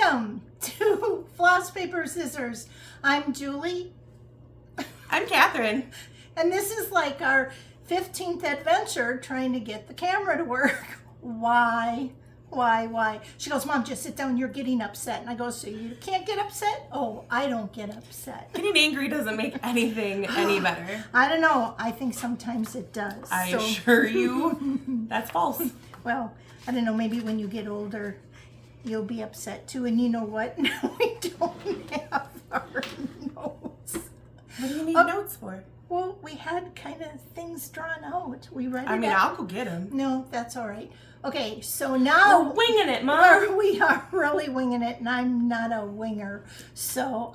Welcome to Floss, Paper, Scissors. I'm Julie. I'm Catherine. And this is like our 15th adventure trying to get the camera to work. Why? She goes, Mom, just sit down. You're getting upset. And I go, so you can't get upset? Oh, I don't get upset. Getting angry doesn't make anything any better. I don't know. I think sometimes it does. I assure you, that's false. Well, I don't know. Maybe when you get older, you'll be upset too. And you know what? Now we don't have our notes. What do you need notes for? Well, we had kind of things drawn out. We read it. I mean, I'll go get them. No, that's all right. Okay, so now we're winging it, Mom. We are really winging it, and I'm not a winger. So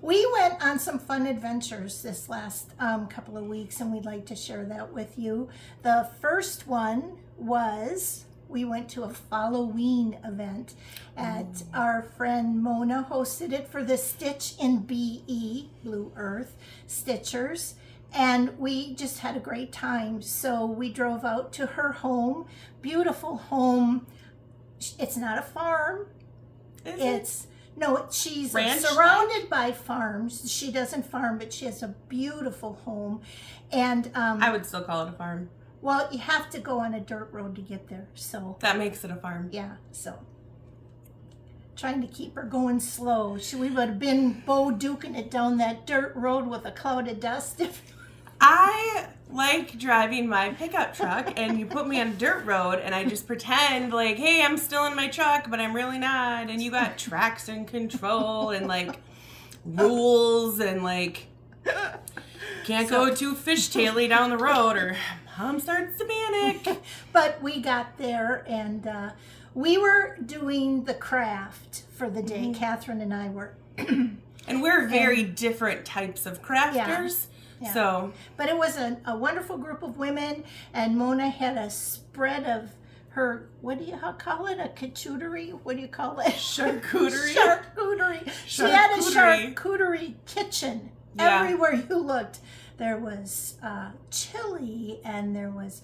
we went on some fun adventures this last couple of weeks, and we'd like to share that with you. The first one was we went to a Halloween event at our friend Mona hosted it for the Stitch in BE, Blue Earth Stitchers. And we just had a great time. So we drove out to her home, beautiful home. It's not a farm. She's surrounded by farms. She doesn't farm, but she has a beautiful home. And I would still call it a farm. Well, you have to go on a dirt road to get there. So that makes it a farm. Yeah. So trying to keep her going slow. We would have been Bo Duking it down that dirt road with a cloud of dust. I like driving my pickup truck, and you put me on a dirt road, and I just pretend like, hey, I'm still in my truck, but I'm really not. And you got traction control and like rules and like can't go too fishtaily down the road or Mom starts to panic. But we got there, and we were doing the craft for the day. Catherine and I were. And we're very different types of crafters. Yeah. So, but it was a wonderful group of women, and Mona had a spread of her, what do you call it? A charcuterie? What do you call it? Charcuterie. Charcuterie. She had a charcuterie kitchen. Yeah. Everywhere you looked, there was chili, and there was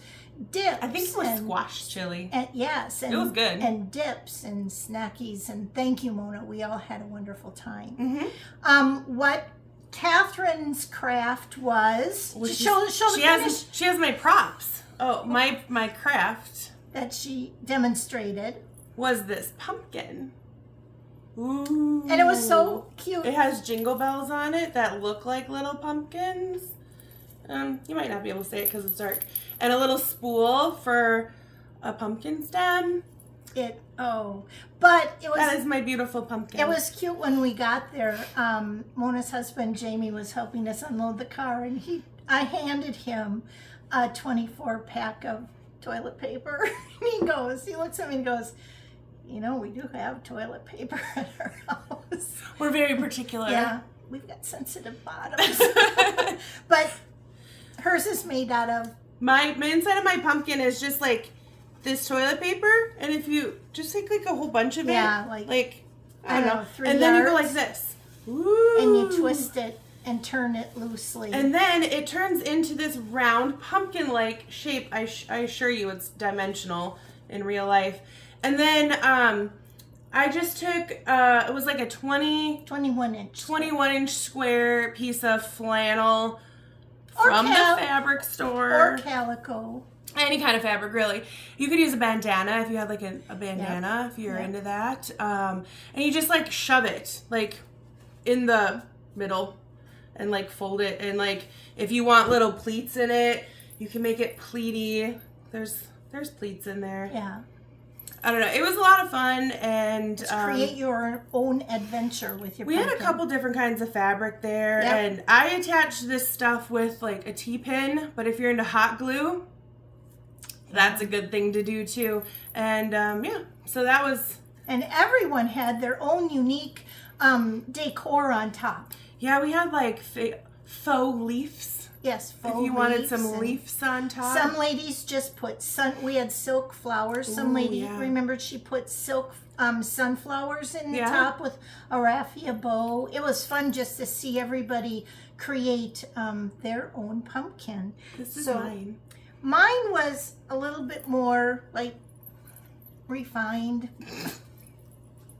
dips. I think it was squash chili. And yes, and it was good. And dips and snackies. And thank you, Mona. We all had a wonderful time. Mm-hmm. What Catherine's craft was. She has my props. Oh, my craft that she demonstrated was this pumpkin. Ooh. And it was so cute. It has jingle bells on it that look like little pumpkins. You might not be able to say it because it's dark. And a little spool for a pumpkin stem. But it was. That is my beautiful pumpkin. It was cute when we got there. Mona's husband Jamie was helping us unload the car, and I handed him a 24-pack of toilet paper. And he looks at me and goes, you know, we do have toilet paper at our house. We're very particular. Yeah, we've got sensitive bottoms. But hers is made out of. My inside of my pumpkin is just like this toilet paper, and if you just take like a whole bunch of it, like I don't know, 3 and yards, then you go like this, ooh, and you twist it and turn it loosely, and then it turns into this round pumpkin-like shape. I assure you, it's dimensional in real life. And then I just took it was like a 21 inch square piece of flannel from the fabric store or calico. Any kind of fabric, really. You could use a bandana if you had like a bandana, if you're into that. And you just like shove it like in the middle and like fold it. And like if you want little pleats in it, you can make it pleaty. There's pleats in there. Yeah. I don't know. It was a lot of fun, and create your own adventure with your. We had a couple different kinds of fabric there, and I attached this stuff with like a T-pin. But if you're into hot glue, that's a good thing to do too. And so that was. And everyone had their own unique decor on top. Yeah, we had like faux leaves. Yes, faux if you wanted some leaves on top. Some ladies just put we had silk flowers. Some lady remembered she put silk sunflowers in the top with a raffia bow. It was fun just to see everybody create their own pumpkin. This is mine. Mine was a little bit more like refined.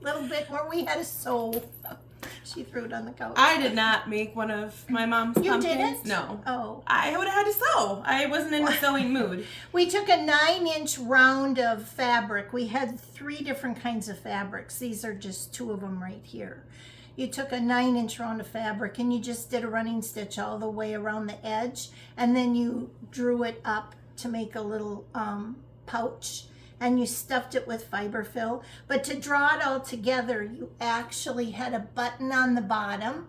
A little little bit more. We had to sew. She threw it on the couch. I did not make one of my mom's You pumpkins. didn't? No. Oh. I would have had to sew. I wasn't in a sewing mood. We took a 9-inch round of fabric. We had 3 different kinds of fabrics. These are just 2 of them right here. You took a 9-inch round of fabric and you just did a running stitch all the way around the edge, and then you drew it up to make a little pouch, and you stuffed it with fiberfill. But to draw it all together, you actually had a button on the bottom,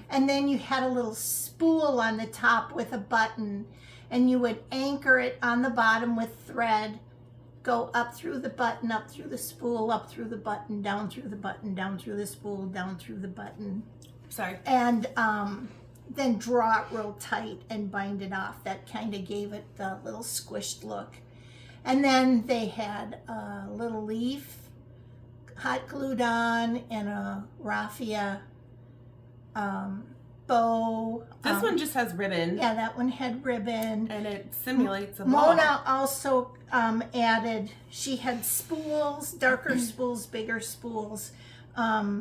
and then you had a little spool on the top with a button, and you would anchor it on the bottom with thread, go up through the button, up through the spool, up through the button, down through the button, down through the spool, down through the button. Sorry. And then draw it real tight and bind it off. That kind of gave it the little squished look. And then they had a little leaf hot glued on and a raffia bow. This one just has ribbon. Yeah, that one had ribbon. And it simulates a ball. Mona also added, she had spools, darker spools, bigger spools.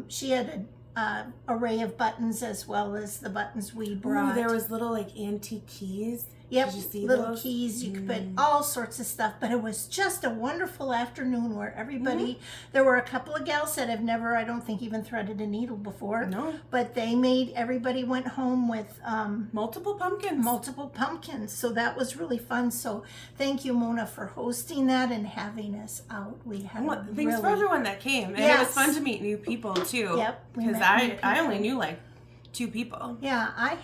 She had an array of buttons as well as the buttons we brought. Ooh, there was little like antique keys. Yep, Did you see little those? keys. You could put all sorts of stuff, but it was just a wonderful afternoon where everybody, there were a couple of gals that have never, I don't think, even threaded a needle before. No. But they made, everybody went home with Multiple pumpkins. multiple pumpkins. So that was really fun. So thank you, Mona, for hosting that and having us out. We had Well, a thanks really, for everyone that came. And it Yes. was fun to meet new people too. Yep, we Because met new I people. only knew like 2 people. Yeah, I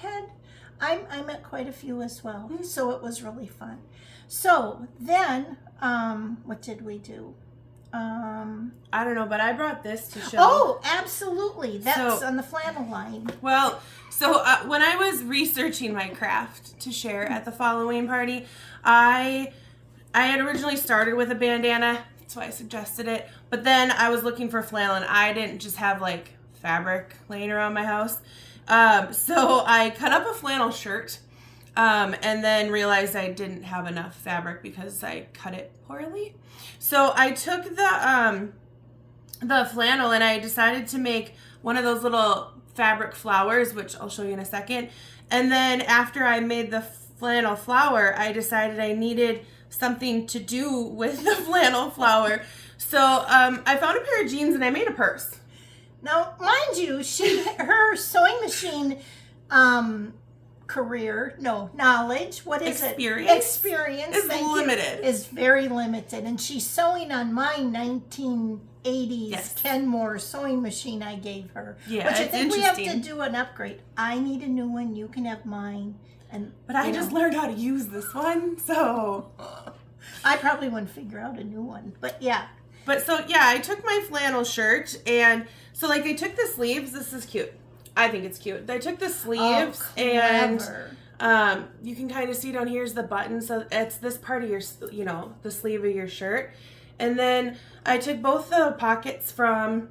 met quite a few as well, so it was really fun. So then, what did we do? I don't know, but I brought this to show. Oh, absolutely. That's So- on the flannel line. Well, so when I was researching my craft to share at the Halloween party, I had originally started with a bandana. That's why I suggested it. But then I was looking for flannel, and I didn't just have like fabric laying around my house. So I cut up a flannel shirt, and then realized I didn't have enough fabric because I cut it poorly. So I took the flannel and I decided to make one of those little fabric flowers, which I'll show you in a second. And then after I made the flannel flower, I decided I needed something to do with the flannel flower. So I found a pair of jeans and I made a purse. Now, mind you, her sewing machine knowledge, what is Experience. it? Experience. Is thank you, limited. is very limited. And she's sewing on my 1980s Yes. Kenmore sewing machine I gave her. Yeah, which I it's think we have to interesting. do an upgrade. I need a new one. You can have mine. But I just learned how to use this one, so. I probably wouldn't figure out a new one. But yeah. But so, yeah, I took my flannel shirt, and so, like, I took the sleeves. This is cute. I think it's cute. I took the sleeves, and clever. you can kind of see down here is the button. So it's this part of your, the sleeve of your shirt. And then I took both the pockets from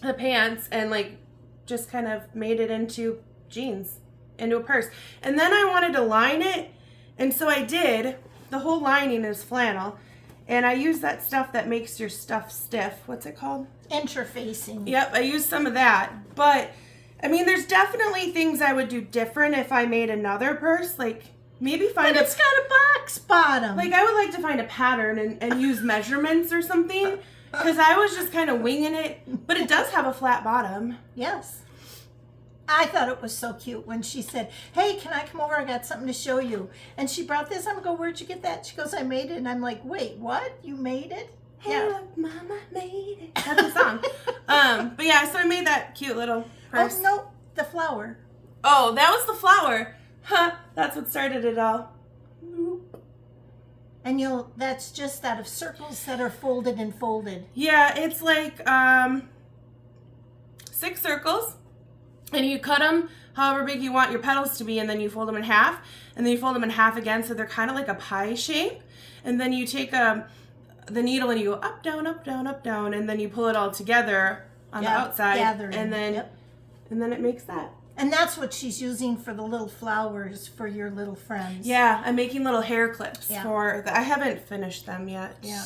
the pants and, like, just kind of made it into jeans, into a purse. And then I wanted to line it, and so I did. The whole lining is flannel. And I use that stuff that makes your stuff stiff. What's it called? Interfacing. Yep, I use some of that. But, I mean, there's definitely things I would do different if I made another purse. Like, maybe find But it's got a box bottom. Like, I would like to find a pattern and use measurements or something. Because I was just kind of winging it. But it does have a flat bottom. Yes. I thought it was so cute when she said, hey, can I come over? I got something to show you. And she brought this. I'm going, where'd you get that? She goes, I made it. And I'm like, wait, what? You made it? Hey, look, Mama made it. That's the song. But yeah, so I made that cute little purse. Oh, no, the flower. Oh, that was the flower. Huh, that's what started it all. And that's just out of circles that are folded and folded. Yeah, it's like 6 circles. And you cut them however big you want your petals to be, and then you fold them in half, and then you fold them in half again, so they're kind of like a pie shape. And then you take the needle and you go up, down, up, down, up, down, and then you pull it all together on the outside, gathering. and then Yep. and then it makes that. And that's what she's using for the little flowers for your little friends. Yeah, I'm making little hair clips Yeah. for I haven't finished them yet. Yeah.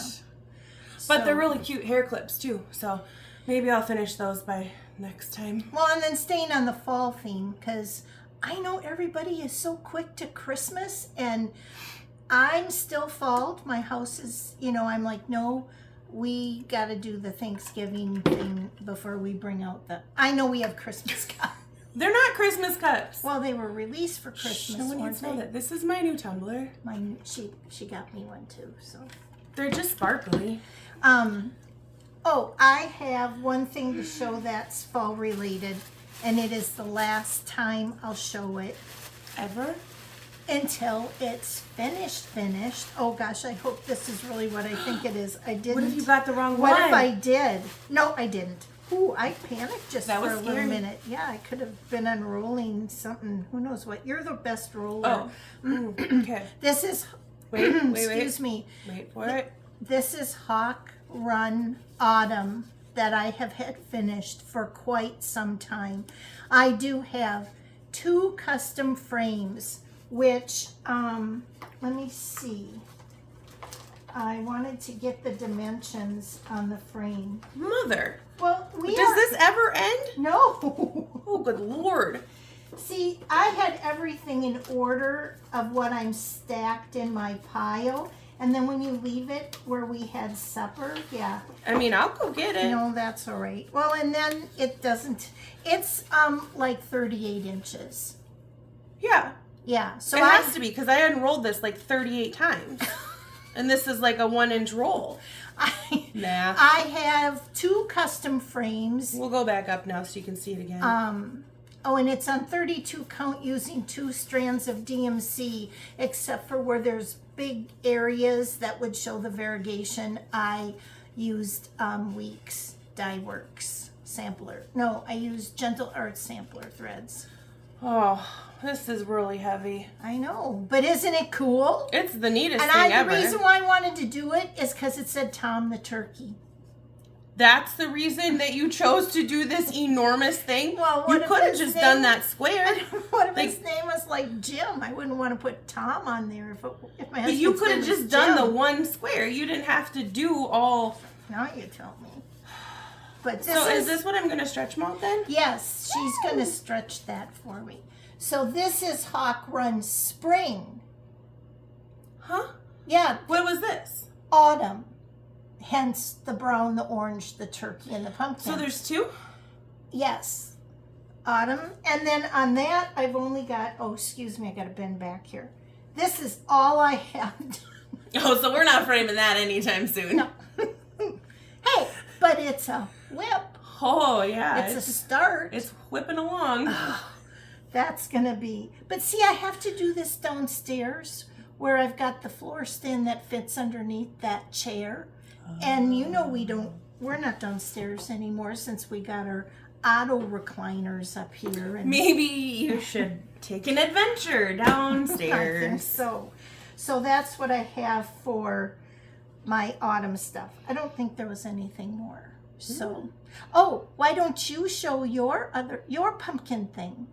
But So- they're really cute hair clips too. So Maybe I'll finish those by next time. Well, and then staying on the fall theme, because I know everybody is so quick to Christmas, and I'm still fall. My house is, I'm like, no, we got to do the Thanksgiving thing before we bring out I know we have Christmas cups. They're not Christmas cups. Well, they were released for Christmas. No one needs to know that. This is my new tumbler. She got me one too, so. They're just sparkly. Oh, I have one thing to show that's fall related, and it is the last time I'll show it. Ever? Until it's finished. Oh gosh, I hope this is really what I think it is. I didn't. What if you got the wrong one? What if I did? No, I didn't. Ooh, I panicked just That for was a little scary. minute. Yeah, I could have been unrolling something. Who knows what? You're the best roller. Oh, okay. This is, Wait. excuse me. Wait for it. This is Hawk Run Autumn that I have had finished for quite some time. I do have 2 custom frames, which, let me see. I wanted to get the dimensions on the frame. Mother. Well, Does this ever end? No. Oh, good Lord. See, I had everything in order of what I'm stacked in my pile. And then when you leave it where we had supper, yeah. I mean, I'll go get it. No, that's all right. Well, and then it doesn't, it's like 38 inches. Yeah. Yeah, so It has to be, because I unrolled this like 38 times. And this is like a 1-inch roll. Nah. I have 2 custom frames. We'll go back up now so you can see it again. Oh, and it's on 32 count using 2 strands of DMC, except for where there's big areas that would show the variegation. I used Weeks Dye Works sampler. No, I used Gentle Art sampler threads. Oh, this is really heavy. I know, but isn't it cool? It's the neatest And thing the ever. reason why I wanted to do it is because it said Tom the Turkey. That's the reason that you chose to do this enormous thing? Well, you what if could have his just name- done that square. What if Like- his name was like Jim? I wouldn't want to put Tom on there if my But husband's you could name have was just done the Jim. one square. You didn't have to do all. Now you tell me. But this So is is this what I'm going to stretch mount then? yes, she's going to stretch that for me. So this is Hawk Run Spring. Huh? Yeah, What was this? autumn. Hence the brown, the orange, the turkey, and the pumpkin. So there's 2? yes, autumn. And then on that, I've only got, oh, excuse me, I got to bend back here. This is all I have done. Oh, so we're not framing that anytime soon. No. Hey, but it's a whip. Oh, yeah. It's a start. It's whipping along. That's going to be. But see, I have to do this downstairs where I've got the floor stand that fits underneath that chair. And we're not downstairs anymore since we got our auto recliners up here. And Maybe you should take an adventure I think downstairs. so. So that's what I have for my autumn stuff. I don't think there was anything more. So, oh, why don't you show your pumpkin thing?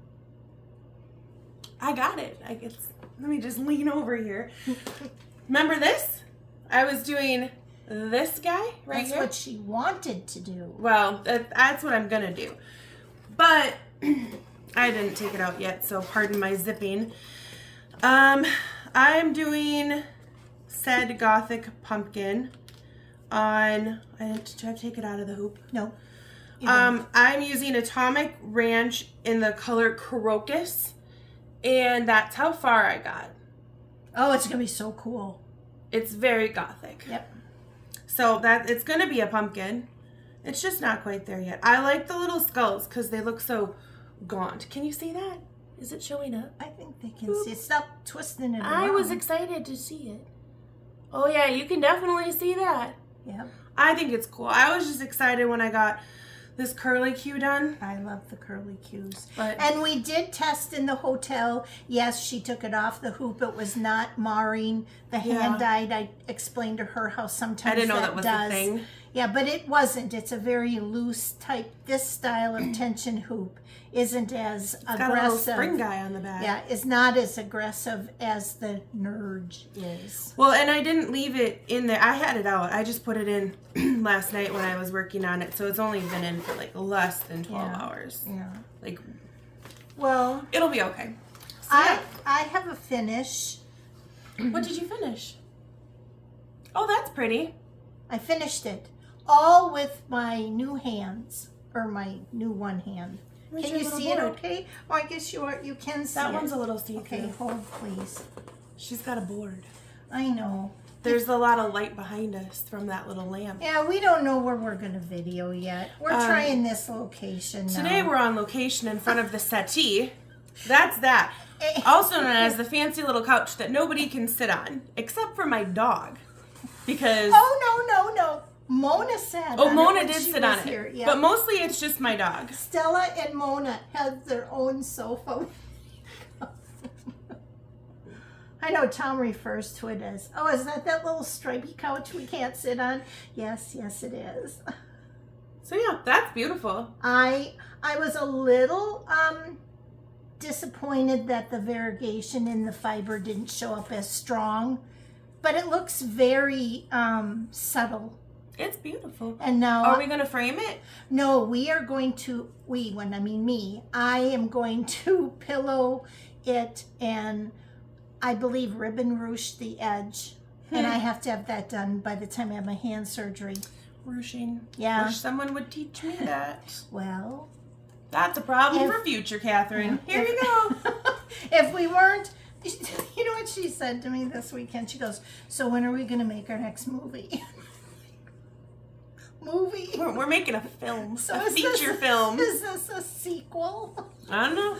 I got it. I guess. Let me just lean over here. Remember this? I was doing this guy right That's here. what she wanted to do. Well, that's what I'm gonna do. But I didn't take it out yet, so pardon my zipping. I'm doing said Gothic pumpkin on. Did I take it out of the hoop? No. I'm using Atomic Ranch in the color Crocus, and that's how far I got. Oh, it's gonna be so cool. It's very Gothic. Yep. So that it's gonna be a pumpkin. It's just not quite there yet. I like the little skulls because they look so gaunt. Can you see that? Is it showing up? I think they can see. Stop twisting it around. I was excited to see it. Oh yeah, you can definitely see that. Yep. I think it's cool. I was just excited when I got this curly Q done. I love the curly cues. But And we did test in the hotel. Yes, she took it off the hoop. It was not marring the hand dyed. I explained to her how sometimes I didn't know that was does. a thing. Yeah, but it wasn't. It's a very loose type. This style of tension hoop isn't as aggressive. Got a little spring guy on the back. Yeah, it's not as aggressive as the Nurge is. Well, and I didn't leave it in there. I had it out. I just put it in last night when I was working on it. So it's only been in for like less than 12 hours. Yeah. Like, well, it'll be okay. So, I have a finish. What did you finish? Oh, that's pretty. I finished it all with my new hands, or my new one hand. Where's Can your you little see it board? okay? Oh, I guess you can see it. That one's a little see-through. Okay, hold please. She's got a board. I know. There's a lot of light behind us from that little lamp. Yeah, we don't know where we're going to video yet. We're trying this location now. Today we're on location in front of the settee. That's that. Also known as the fancy little couch that nobody can sit on, except for my dog. Because... Oh, no. Mona sat on it. Mona when did she sit was on it. here. Yeah. But mostly it's just my dog. Stella and Mona have their own sofa. I know Tom refers to it as, oh, is that little stripy couch we can't sit on? Yes, it is. So yeah, that's beautiful. I was a little disappointed that the variegation in the fiber didn't show up as strong, but it looks very subtle. It's beautiful. And now, are we going to frame it? No, we are going to, I am going to pillow it and I believe ribbon ruche the edge. And I have to have that done by the time I have my hand surgery. Ruching. Yeah. Wish someone would teach me that. Well, that's a problem for future Catherine. Here you go. If we weren't, you know what she said to me this weekend? She goes, so when are we going to make our next movie? We're making a film. So a feature film. Is this a sequel? I don't know.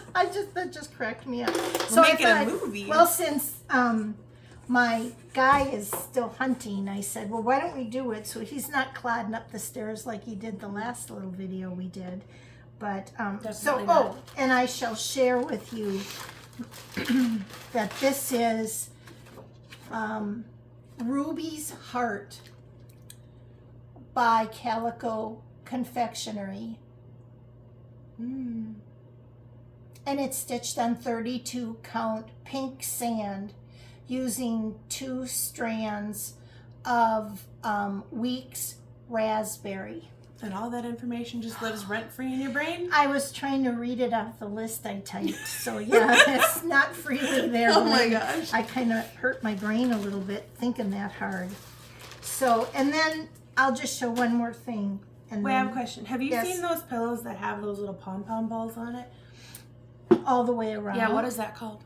That just cracked me up. We're making a movie. Well, since my guy is still hunting, I said, well, why don't we do it so he's not clodding up the stairs like he did the last little video we did. But and I shall share with you that this is Ruby's Heart by Calico Confectionery. And it's stitched on 32 count pink sand using 2 strands of Weeks raspberry. And all that information just lives rent-free in your brain? I was trying to read it off the list I typed, so yeah, it's not freely there. Oh my gosh. I kind of hurt my brain a little bit thinking that hard. So, and then I'll just show one more thing. And Wait, then, I have a question. Have you seen those pillows that have those little pom-pom balls on it? All the way around. Yeah, what is that called?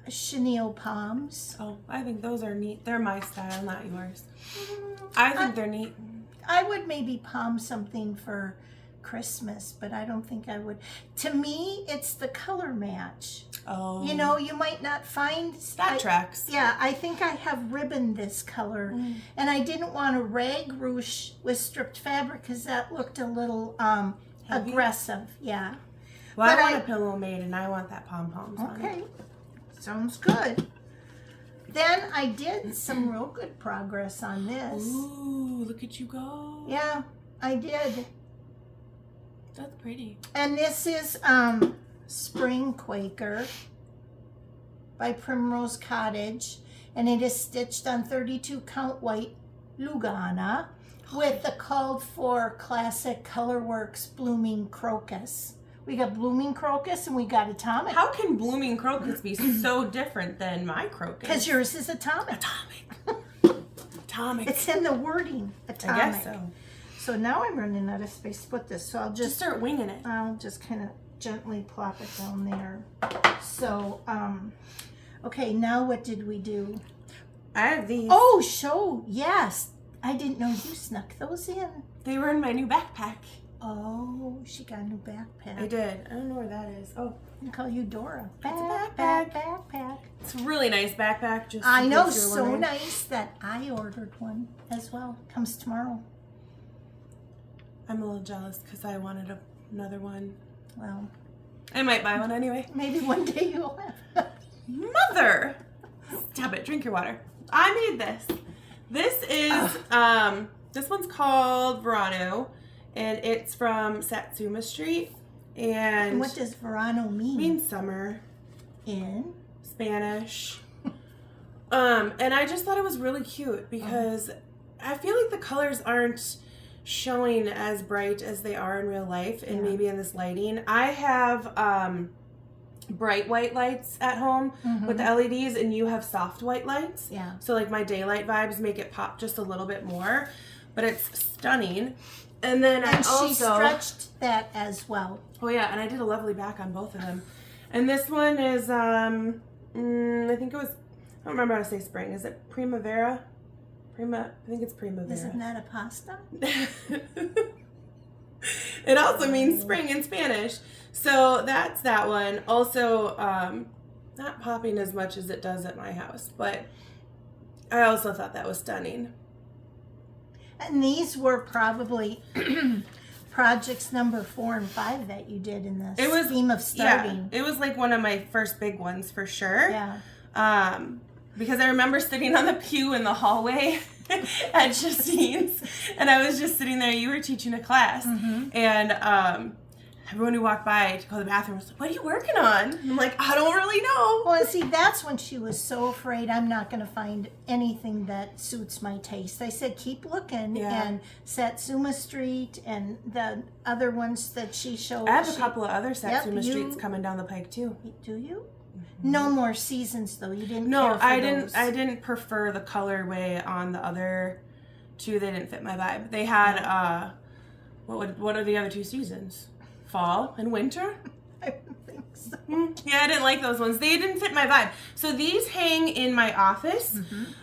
Chenille palms. Oh, I think those are neat. They're my style, not yours. I think they're neat. I would maybe palm something for Christmas, but I don't think I would. To me, it's the color match. Oh. You know, you might not find... That tracks. Yeah, I think I have ribbon this color. And I didn't want a rag ruche with stripped fabric because that looked a little aggressive. Yeah. Well, I want a pillow made and I want that pom-poms on it. Okay. Sounds good. Then I did some real good progress on this. Ooh, look at you go. Yeah, I did. That's pretty. And this is Spring Quaker by Primrose Cottage. And it is stitched on 32 count white Lugana with the called for classic Colorworks Blooming Crocus. We got Blooming Crocus and we got Atomic. How can Blooming Crocus be so different than my crocus? Because yours is Atomic. Atomic. It's in the wording, Atomic. I guess so. So now I'm running out of space to put this. So I'll just start winging it. I'll just kind of gently plop it down there. So, okay, now what did we do? I have these. Oh, yes. I didn't know you snuck those in. They were in my new backpack. Oh, she got a new backpack. I did. I don't know where that is. Oh, I call you Dora. It's a backpack. Backpack. It's a really nice backpack. Just I know, in case you're so wondering. nice that I ordered one as well. Comes tomorrow. I'm a little jealous because I wanted another one. Well, I might buy one anyway. maybe one day you'll have. Mother! Stop it. Drink your water. I made this. This is This one's called Verano, and it's from Satsuma Street. And what does Verano mean? Means summer In Spanish. And I just thought it was really cute because I feel like the colors aren't showing as bright as they are in real life and maybe in this lighting. I have bright white lights at home with the LEDs, and you have soft white lights. Yeah. So like my daylight vibes make it pop just a little bit more, but it's stunning. And then I also she stretched that as well. Oh yeah, and I did a lovely back on both of them. And this one is I think it was, I don't remember how to say spring. Is it Primavera? I think it's Primavera. Isn't that a pasta? It also means spring in Spanish. So that's that one. Also, not popping as much as it does at my house, but I also thought that was stunning. And these were probably projects number 4 and 5 that you did in the scheme of starting. Yeah, it was like one of my first big ones for sure. Yeah. Because I remember sitting on the pew in the hallway at Justine's, and I was just sitting there. You were teaching a class, and everyone who walked by to go to the bathroom was like, "What are you working on?" And I'm like, "I don't really know." Well, and see, that's when she was so afraid I'm not going to find anything that suits my taste. I said, keep looking, and Satsuma Street and the other ones that she showed. I have a couple of other Satsuma Streets coming down the pike too. Do you? No more seasons though. You didn't. No, care for I didn't. those. I didn't prefer the colorway on the other two. They didn't fit my vibe. They had what are the other 2 seasons? Fall and winter. I don't think so. Yeah, I didn't like those ones. They didn't fit my vibe. So these hang in my office,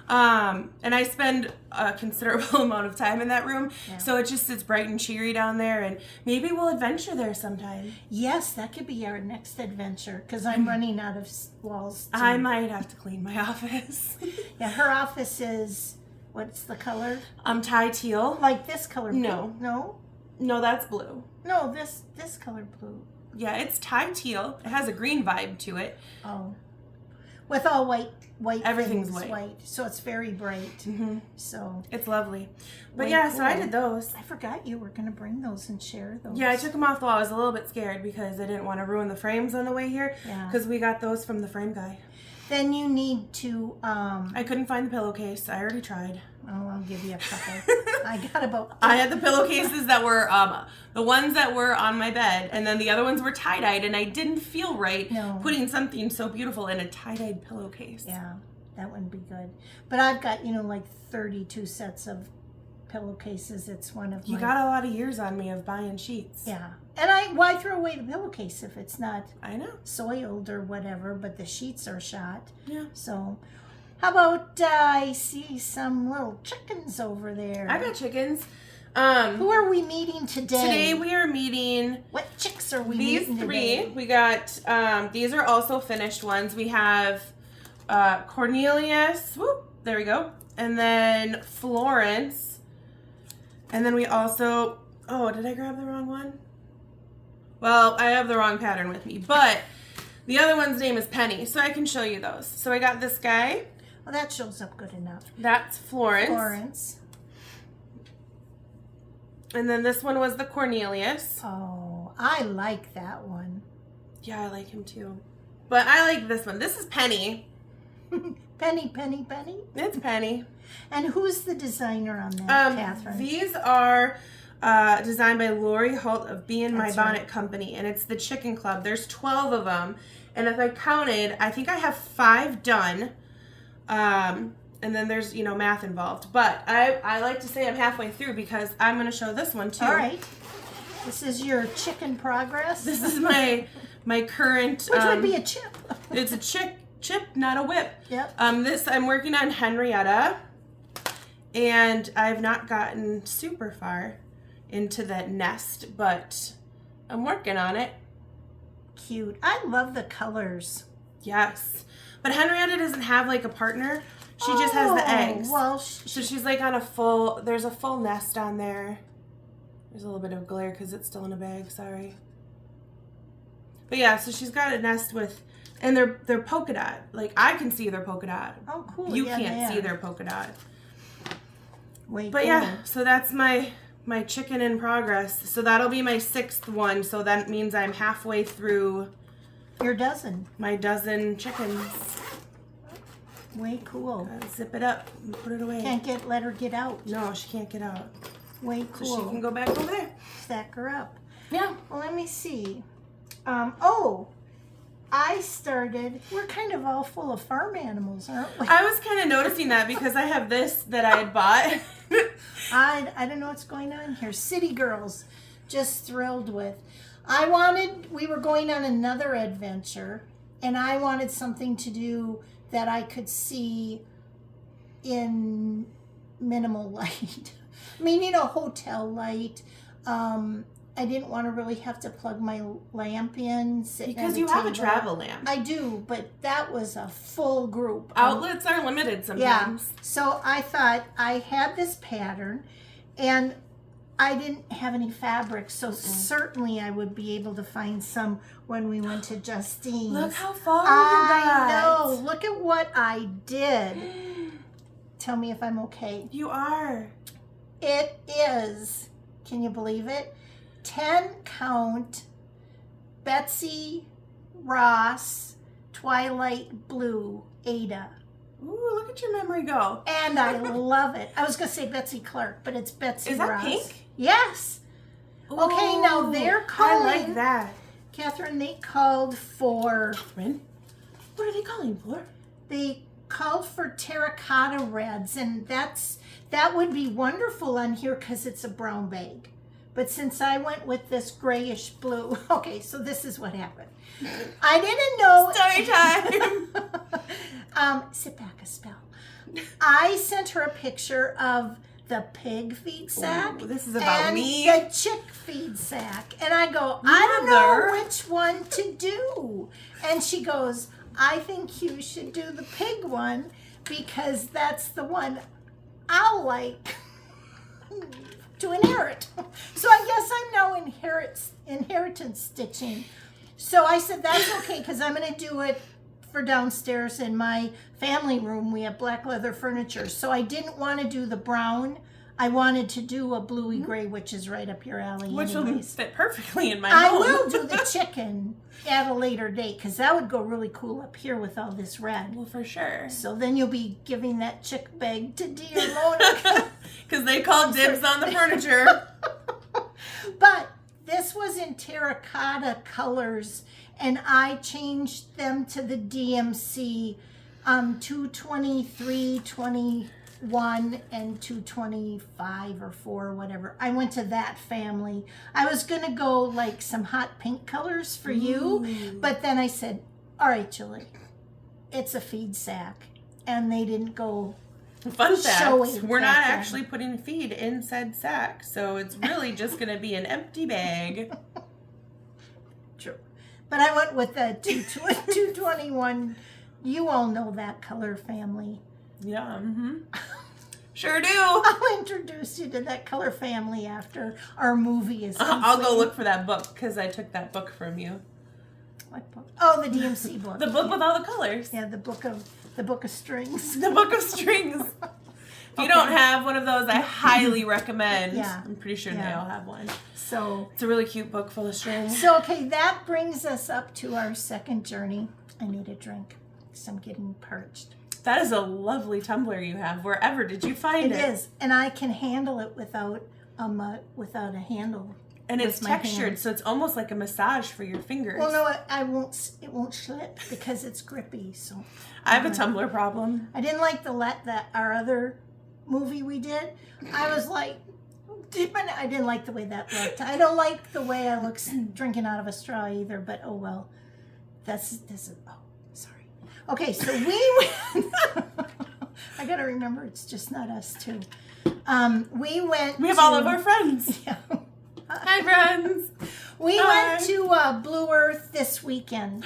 and I spend a considerable amount of time in that room. Yeah. So it just sits bright and cheery down there, and maybe we'll adventure there sometime. Yes, that could be our next adventure because I'm running out of walls. I might have to clean my office. Yeah, her office is, what's the color? Tie teal. Like this color blue? No. No, that's blue. No, this color blue. Yeah, it's tie teal. It has a green vibe to it. Oh. With all white everything's things, white. So it's very bright. So it's lovely. But cool. So I did those. I forgot you were going to bring those and share those. Yeah, I took them off the wall. I was a little bit scared because I didn't want to ruin the frames on the way here. Yeah. Because we got those from the frame guy. Then you need to... I couldn't find the pillowcase. I already tried. Oh, I'll give you a couple. I got about... I had the pillowcases that were, the ones that were on my bed, and then the other ones were tie-dyed, and I didn't feel right putting something so beautiful in a tie-dyed pillowcase. Yeah, that wouldn't be good. But I've got, like 32 sets of pillowcases. It's one of You got a lot of years on me of buying sheets. Yeah. And why throw away the pillowcase if it's not I know soiled or whatever, but the sheets are shot. Yeah. So, how about I see some little chickens over there. I got chickens. Who are we meeting today? Today we are meeting... What chicks are we these meeting 3. Today? We got... these are also finished ones. We have Cornelius. Whoop, there we go. And then Florence. And then we also... Oh, did I grab the wrong one? Well, I have the wrong pattern with me. But the other one's name is Penny. So I can show you those. So I got this guy. Well, that shows up good enough. That's Florence. Florence. And then this one was the Cornelius. Oh, I like that one. Yeah, I like him too. But I like this one. This is Penny. Penny, Penny, Penny? It's Penny. And who's the designer on that, Catherine? These are designed by Lori Holt of Bee in My Bonnet Company. And it's the Chicken Club. There's 12 of them. And if I counted, I think I have 5 done. And then there's, math involved. But I like to say I'm halfway through because I'm going to show this one too. All right. This is your chicken progress. This is my current... Which would be a chip. It's a chip, not a whip. Yep. I'm working on Henrietta. And I've not gotten super far into that nest, but I'm working on it. Cute. I love the colors. Yes. But Henrietta doesn't have like a partner. She just has the eggs. Well, so she's like on there's a full nest on there. There's a little bit of glare because it's still in a bag, sorry. But yeah, so she's got a nest with, and they're polka dot. Like I can see their polka dot. Oh, cool. You can't see their polka dot. Way But cool. yeah, so that's my chicken in progress. So that'll be my 6th one. So that means I'm halfway through Your dozen. my dozen chickens. Way cool. Zip it up and put it away. Let her get out. No, she can't get out. Way So cool. she can go back over there. Stack her up. Yeah. Well, let me see. We're kind of all full of farm animals, aren't we? I was kind of noticing that because I have this that I had bought. I don't know what's going on here. City girls, just thrilled with. We were going on another adventure, and I wanted something to do that I could see in minimal light. I mean, hotel light. I didn't want to really have to plug my lamp in. Because you have a travel lamp. I do, but that was a full group. Outlets are limited sometimes. Yeah. So I thought I had this pattern, and I didn't have any fabric, so certainly I would be able to find some when we went to Justine's. Look how far you I got. know. Look at what I did. Tell me if I'm okay. You are. It is, can you believe it? 10 count Betsy Ross Twilight Blue Ada. Ooh, look at your memory go. And I love it. I was going to say Betsy Clark, but it's Betsy Is that Ross. pink? Yes. Okay, now they're calling. I like that. Catherine, they called for. Catherine? What are they calling for? They called for terracotta reds, and that would be wonderful on here because it's a brown bag. But since I went with this grayish blue, okay, so this is what happened. I didn't know. Story time. Sit back a spell. I sent her a picture of the pig feed sack. Ooh, this is about and me. the chick feed sack. And I go, I don't know which one to do. And she goes, I think you should do the pig one because that's the one I'll like to inherit. So I guess I'm now inheritance stitching. So I said, that's okay, because I'm going to do it for downstairs in my family room. We have black leather furniture. So I didn't want to do the brown. I wanted to do a bluey gray, which is right up your alley. Which will fit perfectly in my I home. will do the chicken at a later date, because that would go really cool up here with all this red. Well, for sure. So then you'll be giving that chick bag to dear Mona. Because they called dibs on the furniture. But this was in terracotta colors, and I changed them to the DMC 223, 21, and 225 or 4, whatever. I went to that family. I was going to go like some hot pink colors for you, but then I said, all right, Julie, it's a feed sack. And they didn't go. Fun fact, showy we're not back then. actually putting feed in said sack, so it's really just going to be an empty bag. True. But I went with the 221. You all know that color family. Yeah, Sure do. I'll introduce you to that color family after our movie is complete. I'll go look for that book because I took that book from you. What book? Oh, the DMC book. The book with all the colors. Yeah, the book of strings. The book of strings. If you don't have one of those, I highly recommend. Yeah. I'm pretty sure they all have one. So It's a really cute book full of strings. So, okay, that brings us up to our second journey. I need a drink because I'm getting parched. That is a lovely tumbler you have. Wherever did you find it? It is, and I can handle it without a handle. And it's with my textured, hands. so it's almost like a massage for your fingers. Well, no, I won't. It won't slip because it's grippy. So I have a tumbler problem. I didn't like that our other movie we did. I was like, I didn't like the way that looked. I don't like the way I look drinking out of a straw either. But oh well. This is. Oh, sorry. Okay, so we went. I gotta remember, it's just not us two. We went. We have all of our friends. Yeah. Hi, friends. We Hi. went to Blue Earth this weekend.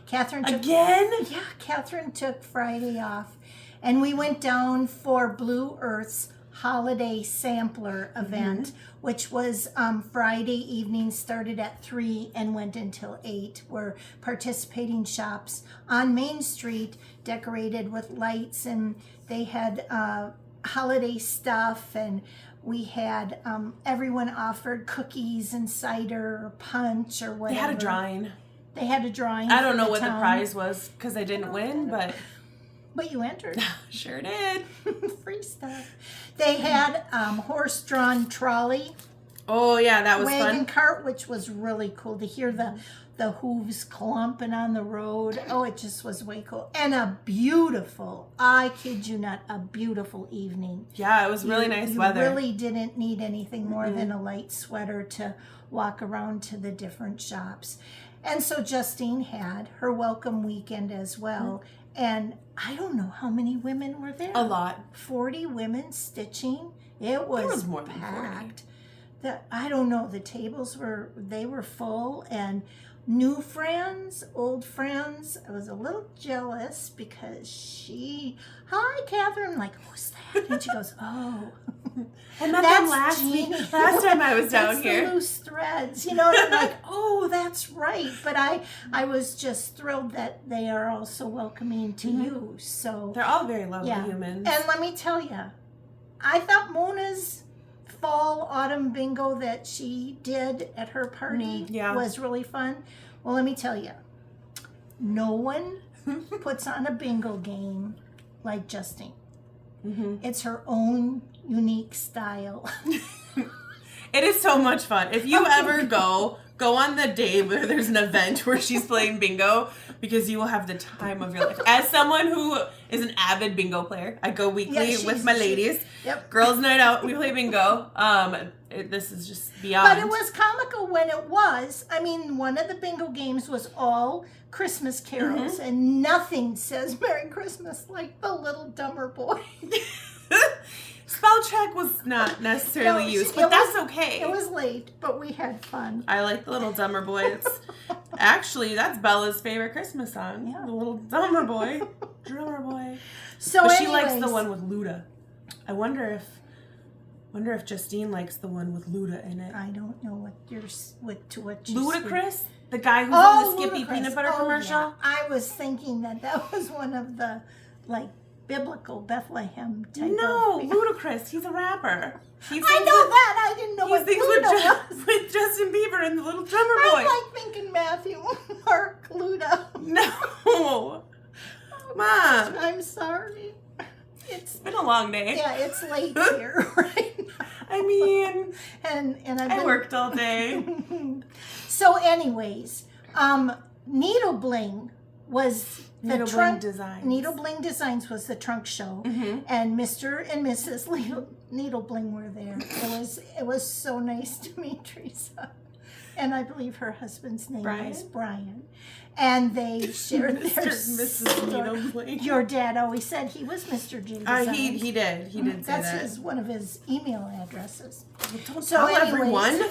Catherine took, Again? Yeah, Catherine took Friday off, and we went down for Blue Earth's holiday sampler event, which was Friday evening, started at 3 and went until 8, where participating shops on Main Street decorated with lights, and they had holiday stuff, and we had everyone offered cookies and cider or punch or whatever. They had a drawing. They had a drawing. I don't know for what the town. prize was because I didn't win, but But you entered. sure did. Free stuff. They had horse-drawn trolley. Oh yeah, that was wagon fun. cart, which was really cool to hear the hooves clumping on the road. Oh, it just was way cool. And a beautiful, I kid you not, a beautiful evening. Yeah, it was really nice weather. You really didn't need anything more than a light sweater to walk around to the different shops. And so Justine had her welcome weekend as well. And I don't know how many women were there. A lot. 40 women stitching. It was, There was more than 40. packed. I don't know, the tables were full, and new friends, old friends. I was a little jealous because hi Catherine, I'm like, who's that? And she goes, oh, I met that's them last Jeannie. last time I was down That's here. the loose threads, and I'm like, oh, that's right. But I was just thrilled that they are all so welcoming to you. So They're all very lovely yeah. humans. And let me tell you, I thought Mona's fall autumn bingo that she did at her party was really fun. Well, let me tell you, no one puts on a bingo game like Justine. It's her own unique style. It is so much fun. If you ever go on the day where there's an event where she's playing bingo, because you will have the time of your life. As someone who is an avid bingo player, I go weekly with my ladies. Yep. Girls' night out, we play bingo. This is just beyond. But it was comical when it was. I mean, one of the bingo games was all Christmas carols, and nothing says Merry Christmas like the Little Dumber Boy. Spell check was not necessarily used, but that's okay. It was late, but we had fun. I like the Little Dumber Boy. Actually, that's Bella's favorite Christmas song. Yeah. The Little Dumber Boy. Drummer Boy. So But she anyways, likes the one with Luda. I wonder if Justine likes the one with Luda in it. I don't know what you Ludacris? The guy who's on the Skippy Ludacris. peanut butter commercial? Yeah. I was thinking that was one of the biblical Bethlehem type No, of... Ludacris. He's a rapper. I know that. I didn't know He what sings Luda was. with Justin Bieber and the Little Drummer Boy. I like thinking Matthew Mark Luda. No. Mom. I'm sorry. It's been a long day. Yeah, it's late here right now. I mean, and I worked all day. So anyways, Needle Bling was the Needle trunk. Bling Designs. Needle Bling Designs was the trunk show, and Mr. and Mrs. Needle Bling were there. It was so nice to meet Teresa, and I believe her husband's name was Brian. And they shared their Mr. and Mrs. Needle Bling. Your dad always said he was Mr. J. Designs. He did say That's that. one of his email addresses. Don't So tell everyone.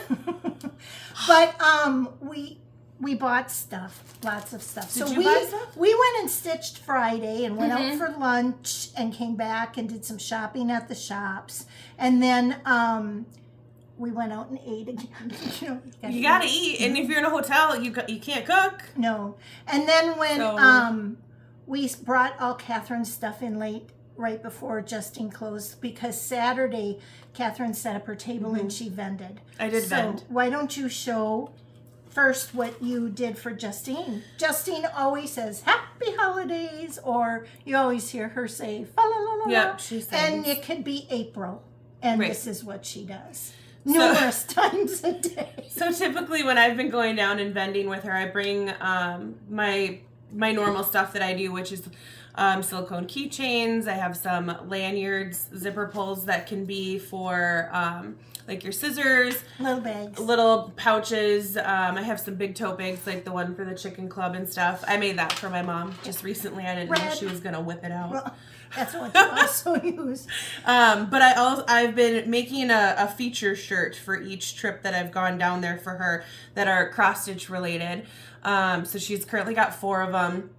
But we bought stuff, lots of stuff. Did you buy stuff? We went and stitched Friday and went out for lunch and came back and did some shopping at the shops. And then we went out and ate again. You gotta eat, and if you're in a hotel, you can't cook. No. And then when we brought all Catherine's stuff in late, right before Justine closed, because Saturday Catherine set up her table and she vended. I did vend. So why don't you show first what you did for Justine? Justine always says Happy Holidays, or you always hear her say fa la la la. Yep, she says. And it could be April, and Right. this is what she does. Numerous times a day. So typically when I've been going down and vending with her, I bring my normal stuff that I do, which is silicone keychains. I have some lanyards, zipper pulls that can be for like your scissors, Little bags. little pouches. I have some big tote bags, like the one for the chicken club and stuff. I made that for my mom just recently. I didn't know Red. she was gonna whip it out. Well, that's what you also use. But I've been making a feature shirt for each trip that I've gone down there for her that are cross stitch related. So she's currently got 4 of them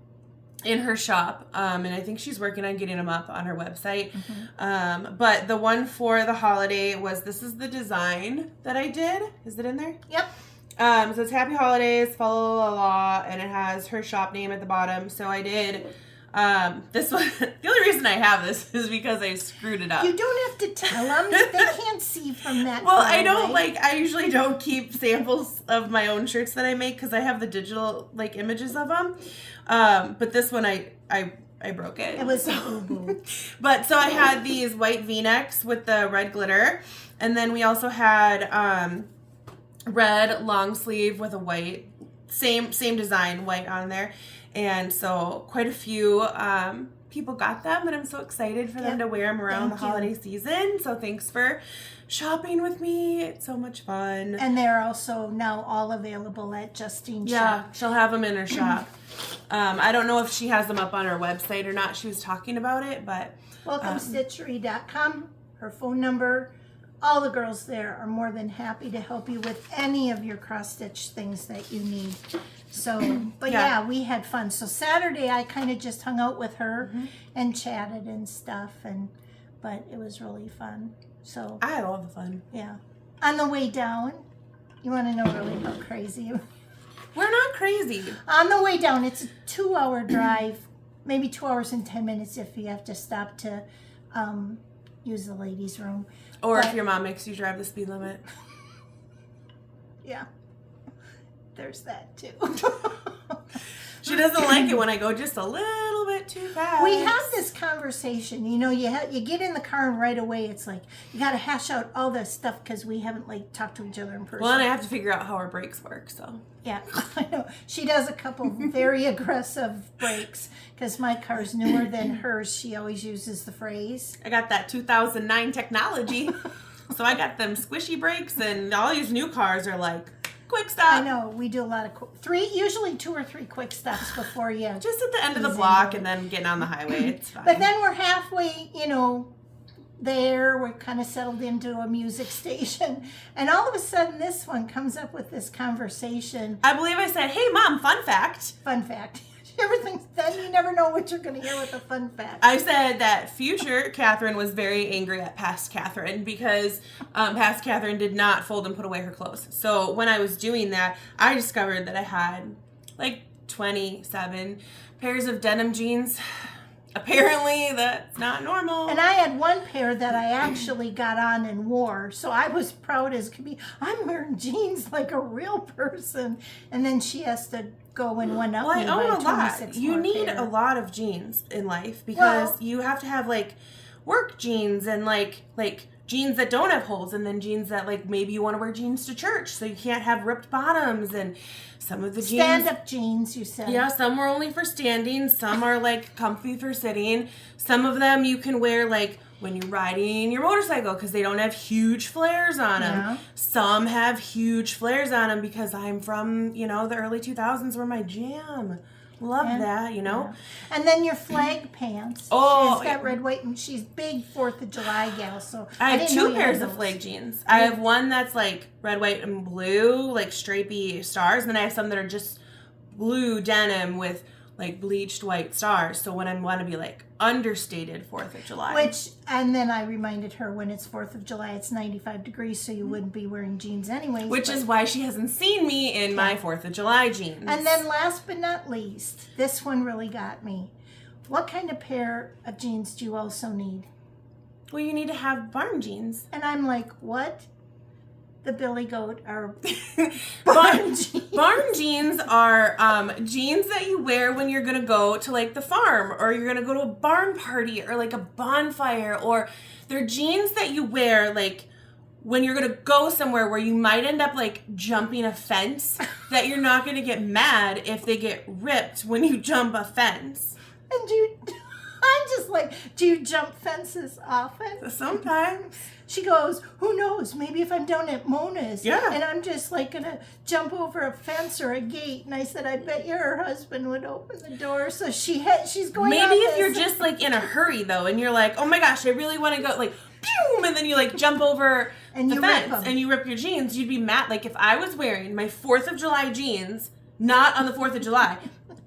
in her shop, and I think she's working on getting them up on her website. But the one for the holiday this is the design that I did. Is it in there? Yep. So it's Happy Holidays, follow the law, and it has her shop name at the bottom. So I did This one, the only reason I have this is because I screwed it up. You don't have to tell them. They can't see from that. Well, far I don't away. I usually don't keep samples of my own shirts that I make because I have the digital like images of them. But this one I broke it. It was a boo-boo. But so I had these white V-necks with the red glitter. And then we also had red long sleeve with a white, same design, white on there. And so quite a few people got them, and I'm so excited for them to wear them around the holiday season. So thanks for shopping with me. It's so much fun. And they're also now all available at Justine's Yeah, shop. she'll have them in her shop. I don't know if she has them up on her website or not. She was talking about it, but WelcomeStitchery.com, her phone number. All the girls there are more than happy to help you with any of your cross-stitch things that you need. So, but yeah, we had fun. So Saturday I kind of just hung out with her and chatted and stuff, but it was really fun. So I had all the fun. Yeah. On the way down, you want to know really how crazy? We're not crazy. On the way down, it's a 2-hour drive, maybe 2 hours and 10 minutes if you have to stop to use the ladies' room. Or if your mom makes you drive the speed limit. Yeah. There's that too. She doesn't like it when I go just a little bit too fast. We have this conversation, you know, you get in the car and right away it's like, you got to hash out all this stuff because we haven't like talked to each other in person. Well, and I have to figure out how our brakes work, so. Yeah, I know. She does a couple very aggressive brakes because my car's newer than hers. She always uses the phrase. I got that 2009 technology, so I got them squishy brakes, and all these new cars are like, quick stop. I know. We do a lot of usually 2 or 3 quick stops before you. Just at the end of the block and then getting on the highway. It's fine. But then we're halfway, there. We're kind of settled into a music station. And all of a sudden, this one comes up with this conversation. I believe I said, hey, Mom, fun fact. Fun fact. Everything's then you never know what you're going to hear with a fun fact. I said that future Catherine was very angry at past Catherine because past Catherine did not fold and put away her clothes. So when I was doing that, I discovered that I had like 27 pairs of denim jeans. Apparently that's not normal. And I had one pair that I actually got on and wore. So I was proud as could be. I'm wearing jeans like a real person. And then she has to go and one up. Well, I own a lot. 26 You more need pair. a lot of jeans in life because you have to have like work jeans and like jeans that don't have holes, and then jeans that like maybe you want to wear jeans to church, so you can't have ripped bottoms. And some of the jeans, stand-up jeans, you said. Yeah, some are only for standing, some are like comfy for sitting. Some of them you can wear like when you're riding your motorcycle because they don't have huge flares on them. Yeah. Some have huge flares on them because I'm from, the early 2000s were my jam. Love that, Yeah. And then your flag pants. Oh, she's got red, white, and she's big 4th of July gal. So I have didn't know 2 you had pairs of those. flag jeans. I have one that's like red, white, and blue, like stripy stars. And then I have some that are just blue denim with like bleached white stars. So when I want to be like understated 4th of July. And then I reminded her when it's 4th of July, it's 95 degrees, so you wouldn't be wearing jeans anyways. Which is why she hasn't seen me in my 4th of July jeans. And then last but not least, this one really got me. What kind of pair of jeans do you also need? Well, you need to have barn jeans. And I'm like, what? The Billy Goat are barn jeans. Barn jeans are jeans that you wear when you're going to go to like the farm, or you're going to go to a barn party or like a bonfire, or they're jeans that you wear like when you're going to go somewhere where you might end up like jumping a fence that you're not going to get mad if they get ripped when you jump a fence. And I'm just like, do you jump fences often? Sometimes. She goes, who knows? Maybe if I'm down at Mona's. Yeah. And I'm just like going to jump over a fence or a gate. And I said, I bet your husband would open the door. So she's going Maybe on if this. you're just like in a hurry though, and you're like, oh my gosh, I really want to go, like, boom, and then you like jump over And the you rip fence 'em. and you rip your jeans, you'd be mad. Like if I was wearing my 4th of July jeans, not on the 4th of July,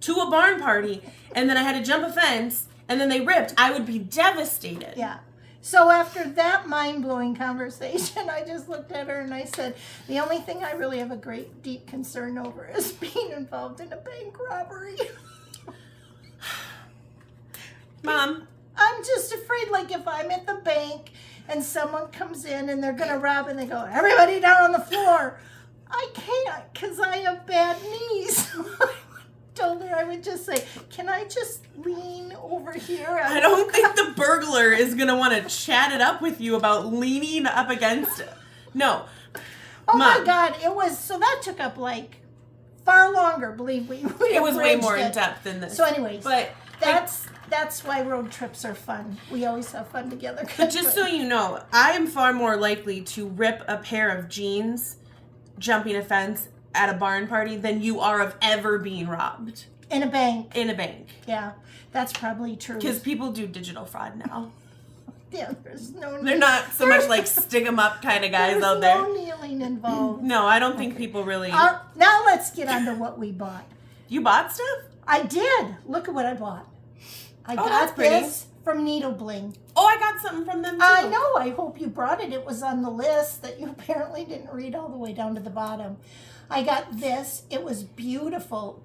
to a barn party, and then I had to jump a fence, and then they ripped, I would be devastated. Yeah. So after that mind-blowing conversation, I just looked at her and I said, the only thing I really have a great deep concern over is being involved in a bank robbery. Mom. I'm just afraid, like, if I'm at the bank and someone comes in and they're going to rob and they go, everybody down on the floor. I can't because I have bad knees. I told her I would just say, can I just lean over here? I don't think the burglar is going to want to chat it up with you about leaning up against it. No. Oh, Mom. my God. It was, so that took up, like, far longer, believe me. It was way more in depth than this. So anyways, but that's why road trips are fun. We always have fun together. But just so you know, I am far more likely to rip a pair of jeans jumping a fence at a barn party than you are of ever being robbed. In a bank. In a bank. Yeah, that's probably true. Because people do digital fraud now. Yeah, there's no... They're not so much like stick 'em up kind of guys out there. There's no kneeling involved. No, I don't think people really... Now let's get on to what we bought. You bought stuff? I did. Look at what I bought. I that's got pretty. this from Needle Bling. Oh, I got something from them too. I know. I hope you brought it. It was on the list that you apparently didn't read all the way down to the bottom. I got this. It was beautiful.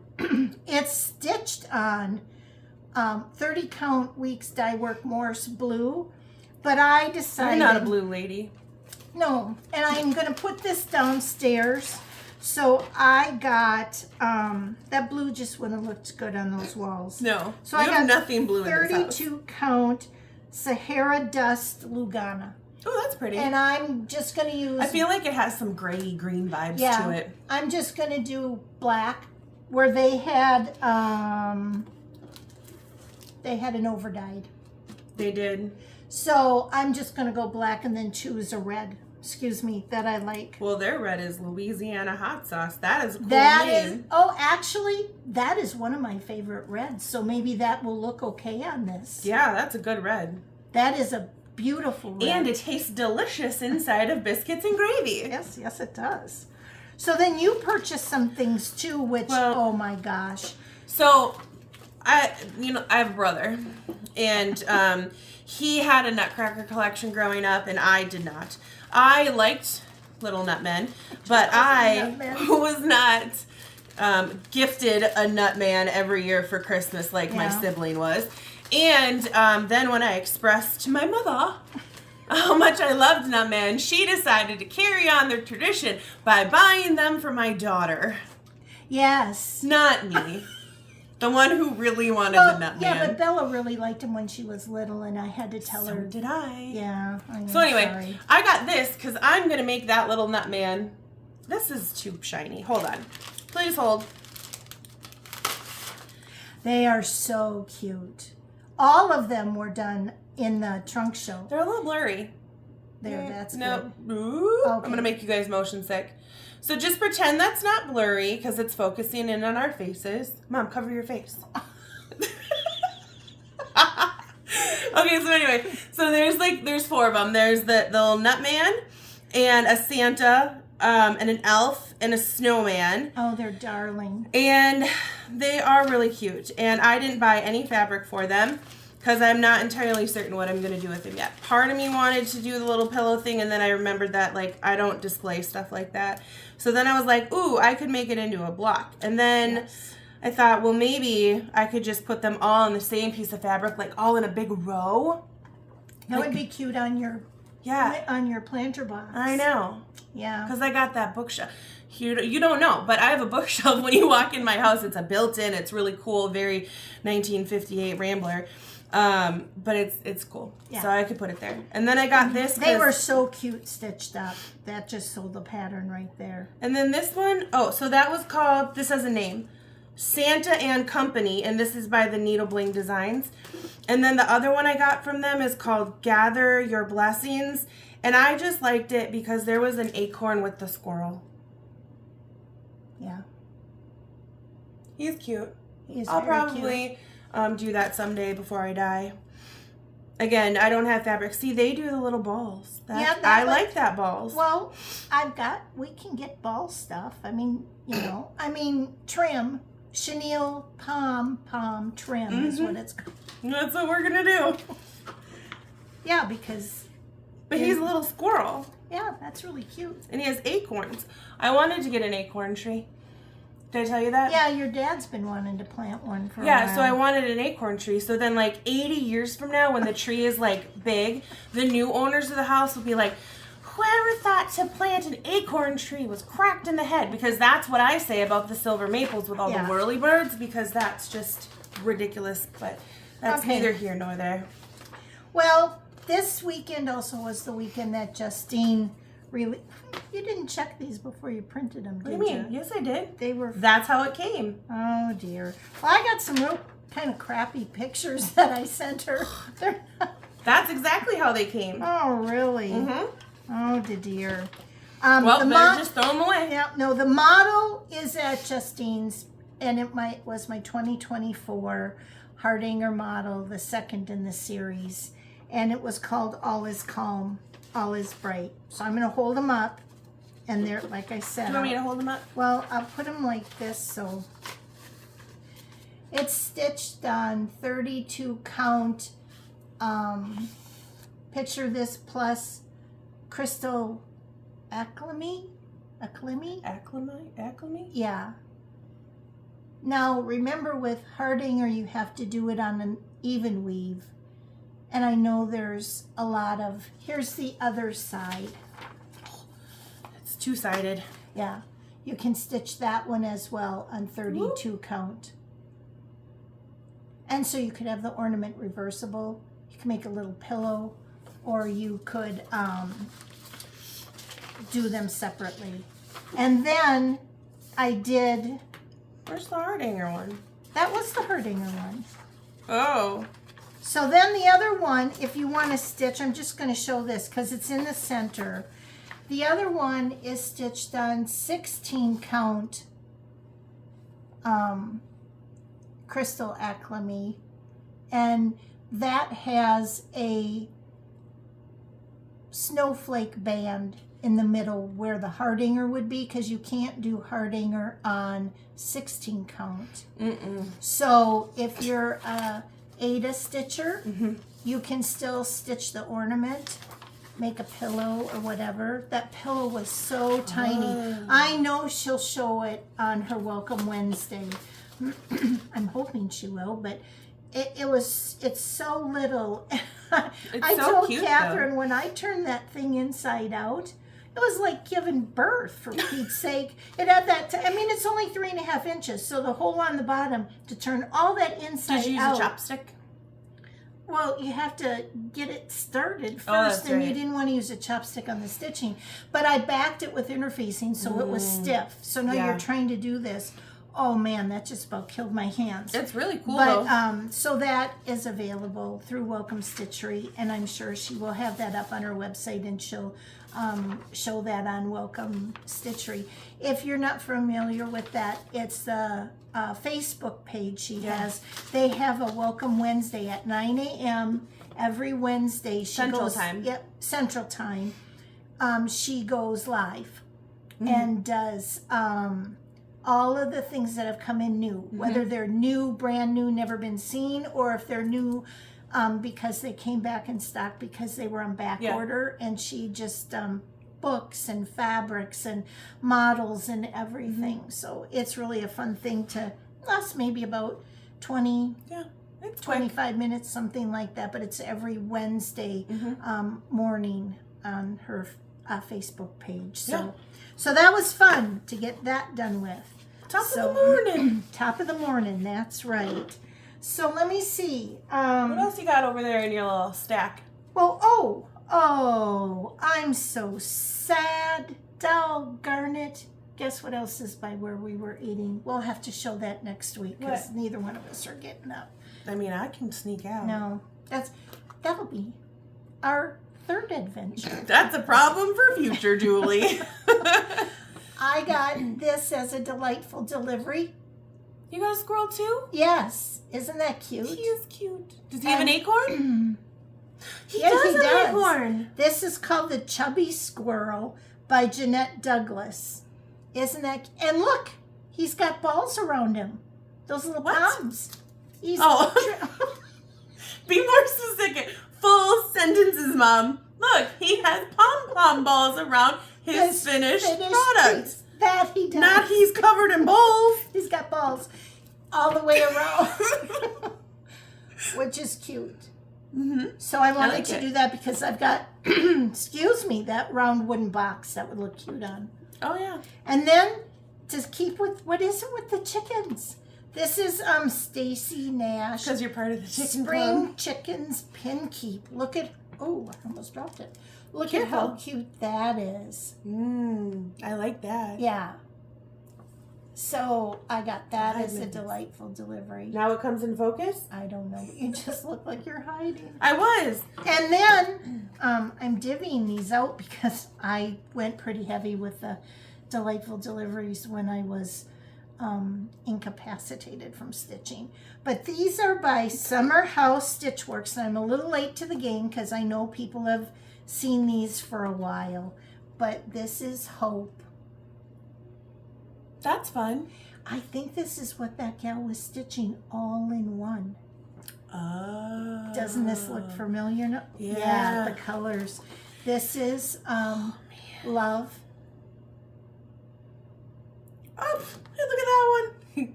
It's stitched on 30 count weeks dye work Morse blue, but I decided... You're not a blue lady. No, and I'm going to put this downstairs. So I got, that blue just wouldn't have looked good on those walls. No, so you I have got nothing blue in this house. 32 count Sahara Dust Lugana. Oh, that's pretty. And I'm just going to use... I feel like it has some gray green vibes to it. I'm just going to do black where they had an overdyed. They did. So I'm just going to go black and then choose a red. Excuse me, that I like. Well, their red is Louisiana hot sauce. That is a cool name. Actually, that is one of my favorite reds. So maybe that will look okay on this. Yeah, that's a good red. That is a beautiful red. And it tastes delicious inside of biscuits and gravy. Yes, it does. So then you purchased some things too, which, oh my gosh. So, I have a brother, and he had a Nutcracker collection growing up, and I did not. I liked Little Nutmen, but I was not gifted a Nutman every year for Christmas like my sibling was. And then when I expressed to my mother how much I loved Nutman, she decided to carry on their tradition by buying them for my daughter. Yes. Not me. The one who really wanted the Nutman. Yeah, but Bella really liked him when she was little, and I had to tell her. So did I. Yeah, I know. So anyway, sorry. I got this because I'm going to make that little Nutman. This is too shiny. Hold on. Please hold. They are so cute. All of them were done in the trunk show. They're a little blurry. There, that's no. good. Ooh, okay. I'm going to make you guys motion sick. So just pretend that's not blurry because it's focusing in on our faces. Mom, cover your face. Okay, so anyway, so there's four of them. There's the little Nutman and a Santa and an elf and a snowman. Oh, they're darling. And they are really cute. And I didn't buy any fabric for them because I'm not entirely certain what I'm going to do with them yet. Part of me wanted to do the little pillow thing, and then I remembered that, like, I don't display stuff like that. So then I was like, ooh, I could make it into a block. And then I thought, well, maybe I could just put them all on the same piece of fabric, like all in a big row. That would be cute on your planter box. I know. Yeah. Because I got that bookshelf. You don't know, but I have a bookshelf. When you walk in my house, it's a built-in. It's really cool, very 1958 Rambler. But it's cool. Yeah. So I could put it there. And then I got this. They were so cute stitched up. That just sold the pattern right there. And then this one, so that was called, this has a name, Santa and Company, and this is by the Needle Bling Designs. And then the other one I got from them is called Gather Your Blessings. And I just liked it because there was an acorn with the squirrel. Yeah. He's cute. He's I'll very probably do that someday before I die. Again, I don't have fabric. See, they do the little balls. I like that balls. Well, we can get ball stuff. I mean, trim. Chenille pom trim is what it's called. That's what we're going to do. Yeah, because... But he's a little squirrel. Yeah, that's really cute. And he has acorns. I wanted to get an acorn tree. Did I tell you that? Yeah, your dad's been wanting to plant one for a Yeah, while. so I wanted an acorn tree. So then, like, 80 years from now, when the tree is, like, big, the new owners of the house will be like, whoever thought to plant an acorn tree was cracked in the head. Because that's what I say about the silver maples with all the whirlybirds, because that's just ridiculous. But that's neither here nor there. Well, this weekend also was the weekend that Justine really... You didn't check these before you printed them, did you? What do you mean? Yes, I did. They were... That's how it came. Oh, dear. Well, I got some real kind of crappy pictures that I sent her. That's exactly how they came. Oh, really? Mm-hmm. Oh, dear. Well, better just throw them away. Yeah, no, the model is at Justine's, and it was my 2024 hardanger model, the second in the series, and it was called All Is Calm, All Is Bright. So I'm going to hold them up, and they're, like I said... Do you want me to hold them up? Well, I'll put them like this, so... It's stitched on 32 count, picture this plus crystal acclamy? Acclamy? Yeah. Now, remember with hardanger, you have to do it on an even weave. And I know there's a lot of... Here's the other side. It's two-sided. Yeah. You can stitch that one as well on 32 count. And so you could have the ornament reversible. You can make a little pillow, or you could do them separately. And then I did... Where's the hardanger one? That was the hardanger one. Oh. So then the other one, if you want to stitch, I'm just going to show this because it's in the center. The other one is stitched on 16 count crystal acclamy, and that has a snowflake band in the middle where the hardanger would be, because you can't do hardanger on 16 count. So if you're a Ada stitcher, you can still stitch the ornament, make a pillow or whatever. That pillow was so tiny. I know she'll show it on her Welcome Wednesday. I'm hoping she will, but it's so little. I so told cute, Catherine though. when I turned that thing inside out, it was like giving birth, for Pete's sake. It had that, I mean, it's only 3.5 inches, so the hole on the bottom to turn all that inside out. Did you use a chopstick? Well, you have to get it started first, that's and right. you didn't want to use a chopstick on the stitching. But I backed it with interfacing, so it was stiff. So now you're trying to do this. Oh man, that just about killed my hands. It's really cool, But though. so that is available through Welcome Stitchery, and I'm sure she will have that up on her website, and she'll show that on Welcome Stitchery. If you're not familiar with that, it's the Facebook page she has. They have a Welcome Wednesday at 9 a.m. every Wednesday. Central Time. Yep, Central Time. She goes live and does all of the things that have come in new, whether they're new, brand new, never been seen, or if they're new because they came back in stock because they were on back order, and she just books and fabrics and models and everything. So it's really a fun thing to last maybe about 20, it's 25 minutes, something like that, but it's every Wednesday morning on her Facebook page. So that was fun to get that done with. Top of the morning. Top of the morning, that's right. So let me see. What else you got over there in your little stack? Well, oh, I'm so sad. Doggone it. Guess what else is by where we were eating? We'll have to show that next week because neither one of us are getting up. I mean, I can sneak out. No, that'll be our third adventure. That's a problem for future Julie. I got this as a delightful delivery. You got a squirrel too? Yes. Isn't that cute? He is cute. Does he have an acorn? He Yeah, does he have does. an acorn. This is called The Chubby Squirrel by Jeanette Douglas. Isn't that... And look, he's got balls around him. Those little palms. He's Be more specific. Full sentences, Mom. Look, he has pom-pom balls around his finished product. piece. That he does. Not he's covered in balls. walls all the way around, which is cute. Mm-hmm. So I wanted like to it. do that because I've got, excuse me, that round wooden box that would look cute on. Oh, yeah. And then to keep with, what is it with the chickens? This is Stacy Nash. Because you're part of the chicken Spring club. Chickens Pin Keep. Look at, oh, I almost dropped it. Look Careful. at how cute that is. I like that. Yeah. So I got that Hide as a mittens. delightful delivery. Now it comes in focus? I don't know. You just look like you're hiding. I was. And then I'm divvying these out because I went pretty heavy with the delightful deliveries when I was incapacitated from stitching. But these are by Summer House Stitchworks. And I'm a little late to the game because I know people have seen these for a while. But this is Hope. That's fun. I think this is what that gal was stitching all in one. Oh. Doesn't this look familiar? No? Yeah. The colors. This is Love. Oh, hey, look at that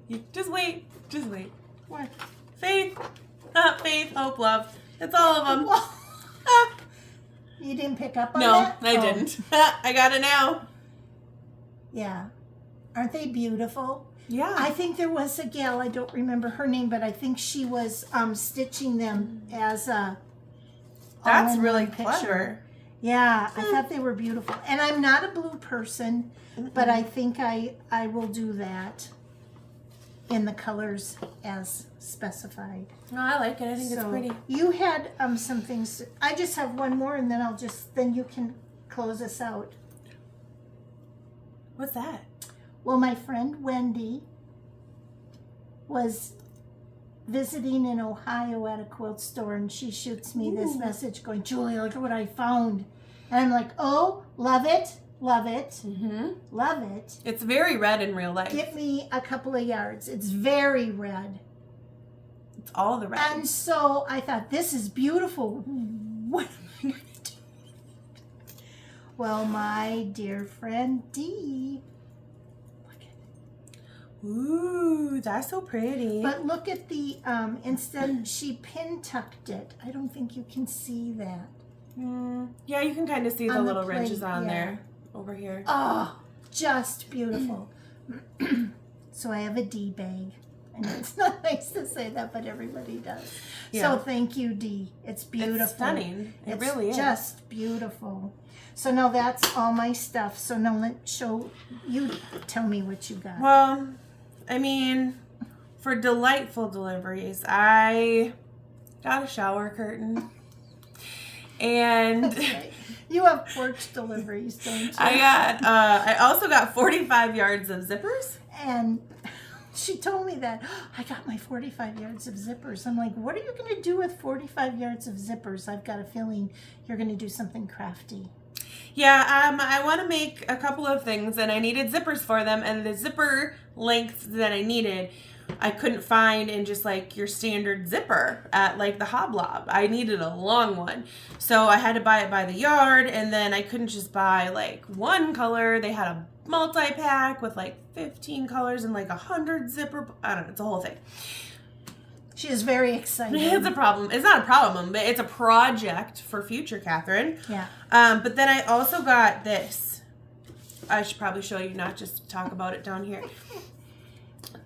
one. Just wait. Just wait. What? Faith. Faith, hope, love. It's all of them. You didn't pick up on No, that? I Oh, didn't. I got it now. Yeah. Aren't they beautiful? Yeah. I think there was a gal, I don't remember her name, but I think she was stitching them as a That's all-in-one really picture. clever. Yeah, I thought they were beautiful. And I'm not a blue person, but I think I will do that in the colors as specified. No, I like it. I think it's So, pretty. you had some things. I just have one more, and then then you can close us out. What's that? Well, my friend Wendy was visiting in Ohio at a quilt store, and she shoots me this message going, Julie, look at what I found. And I'm like, oh, love it, love it, love it. It's very red in real life. Get me a couple of yards. It's very red. It's all the red. And so I thought, this is beautiful. What am I going to do? Well, my dear friend Dee, look at it. Ooh, that's so pretty. But look at the, instead she pin tucked it. I don't think you can see that. Yeah, you can kind of see the On the little plate, ridges on yeah. there over here. Oh, just beautiful. So I have a D bag. And it's not nice to say that, but everybody does. Yeah. So thank you, Dee. It's beautiful. It's stunning. It It's really is. just beautiful. So now that's all my stuff. So now you tell me what you got. Well, I mean, for delightful deliveries, I got a shower curtain. And Okay. You have porch deliveries, don't you? I also got 45 yards of zippers. And she told me that, I got my 45 yards of zippers. I'm like, what are you going to do with 45 yards of zippers? I've got a feeling you're going to do something crafty. Yeah, I want to make a couple of things, and I needed zippers for them, and the zipper length that I needed, I couldn't find in just like your standard zipper at like the Hoblob. I needed a long one. So I had to buy it by the yard, and then I couldn't just buy like one color. They had a multi-pack with like 15 colors and like 100 zipper. I don't know, it's a whole thing. She is very excited. It's a problem. It's not a problem, but it's a project for future Catherine. Yeah. But then I also got this. I should probably show you, not just talk about it down here.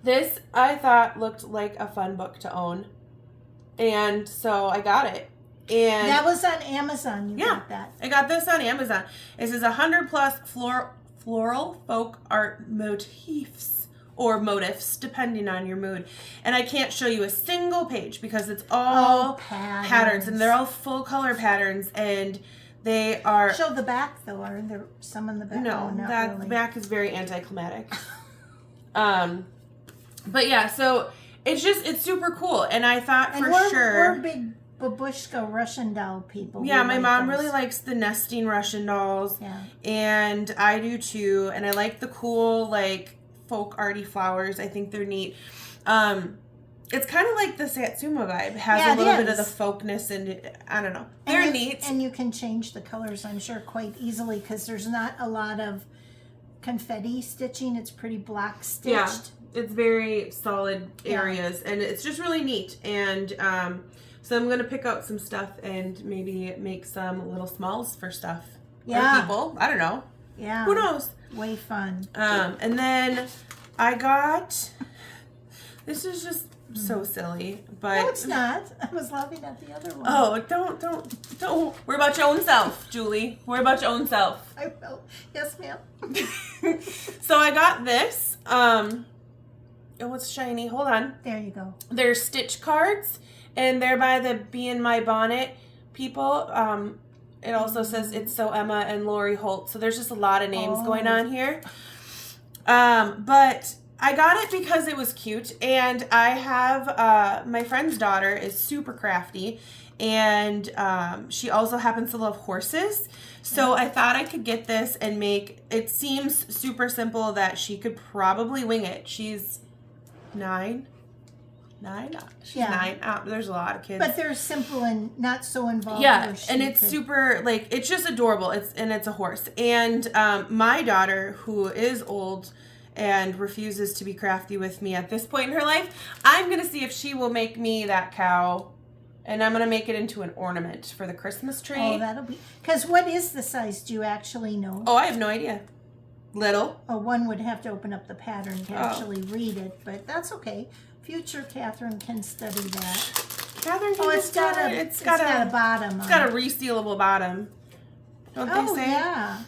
This I thought looked like a fun book to own. And so I got it. And That was on Amazon. You yeah, got that. I got this on Amazon. This is 100 plus floral folk art motifs or motifs, depending on your mood. And I can't show you a single page because it's all patterns, and they're all full color patterns, and they are. Show the back though. Are there some in the back? No, Oh, not that really. back is very anticlimactic. But yeah, so it's super cool, and I thought And for we're sure. big babushka Russian doll people. Yeah, We my like mom those. really likes the nesting Russian dolls. Yeah. And I do too. And I like the cool, like, folk arty flowers. I think they're neat. It's kind of like the Satsuma vibe. It has Yeah, a little it bit of the is. folkness, and I don't know. They're neat. And you can change the colors, I'm sure, quite easily because there's not a lot of confetti stitching. It's pretty block stitched. Yeah. it's very solid areas, and it's just really neat. And so I'm gonna pick out some stuff and maybe make some little smalls for stuff. Yeah. Or people. I don't know. Yeah. Who knows? Way fun. And then I got, this is just so silly, but. No, it's not. I was laughing at the other one. Oh, don't. Worry about your own self, Julie. Worry about your own self. I will. Yes, ma'am. So I got this. Oh, it's shiny. Hold on. There you go. They're stitch cards, and they're by the Be in My Bonnet people. It also says It's So Emma and Lori Holt. So there's just a lot of names going on here. But I got it because it was cute, and I have my friend's daughter is super crafty, and she also happens to love horses. So I thought I could get this and make, it seems super simple that she could probably wing it. She's 9. She's 9. There's a lot of kids. But they're simple and not so involved. Yeah, and it's super, like, it's just adorable. It's a horse. And my daughter, who is old and refuses to be crafty with me at this point in her life, I'm going to see if she will make me that cow, and I'm going to make it into an ornament for the Christmas tree. Oh, that'll be, because what is the size? Do you actually know? Oh, I have no idea. Little. Oh, one would have to open up the pattern to actually read it, but that's okay. Future Catherine can study that. Catherine can it's got a bottom. It's got a resealable bottom. Don't they say? Yeah.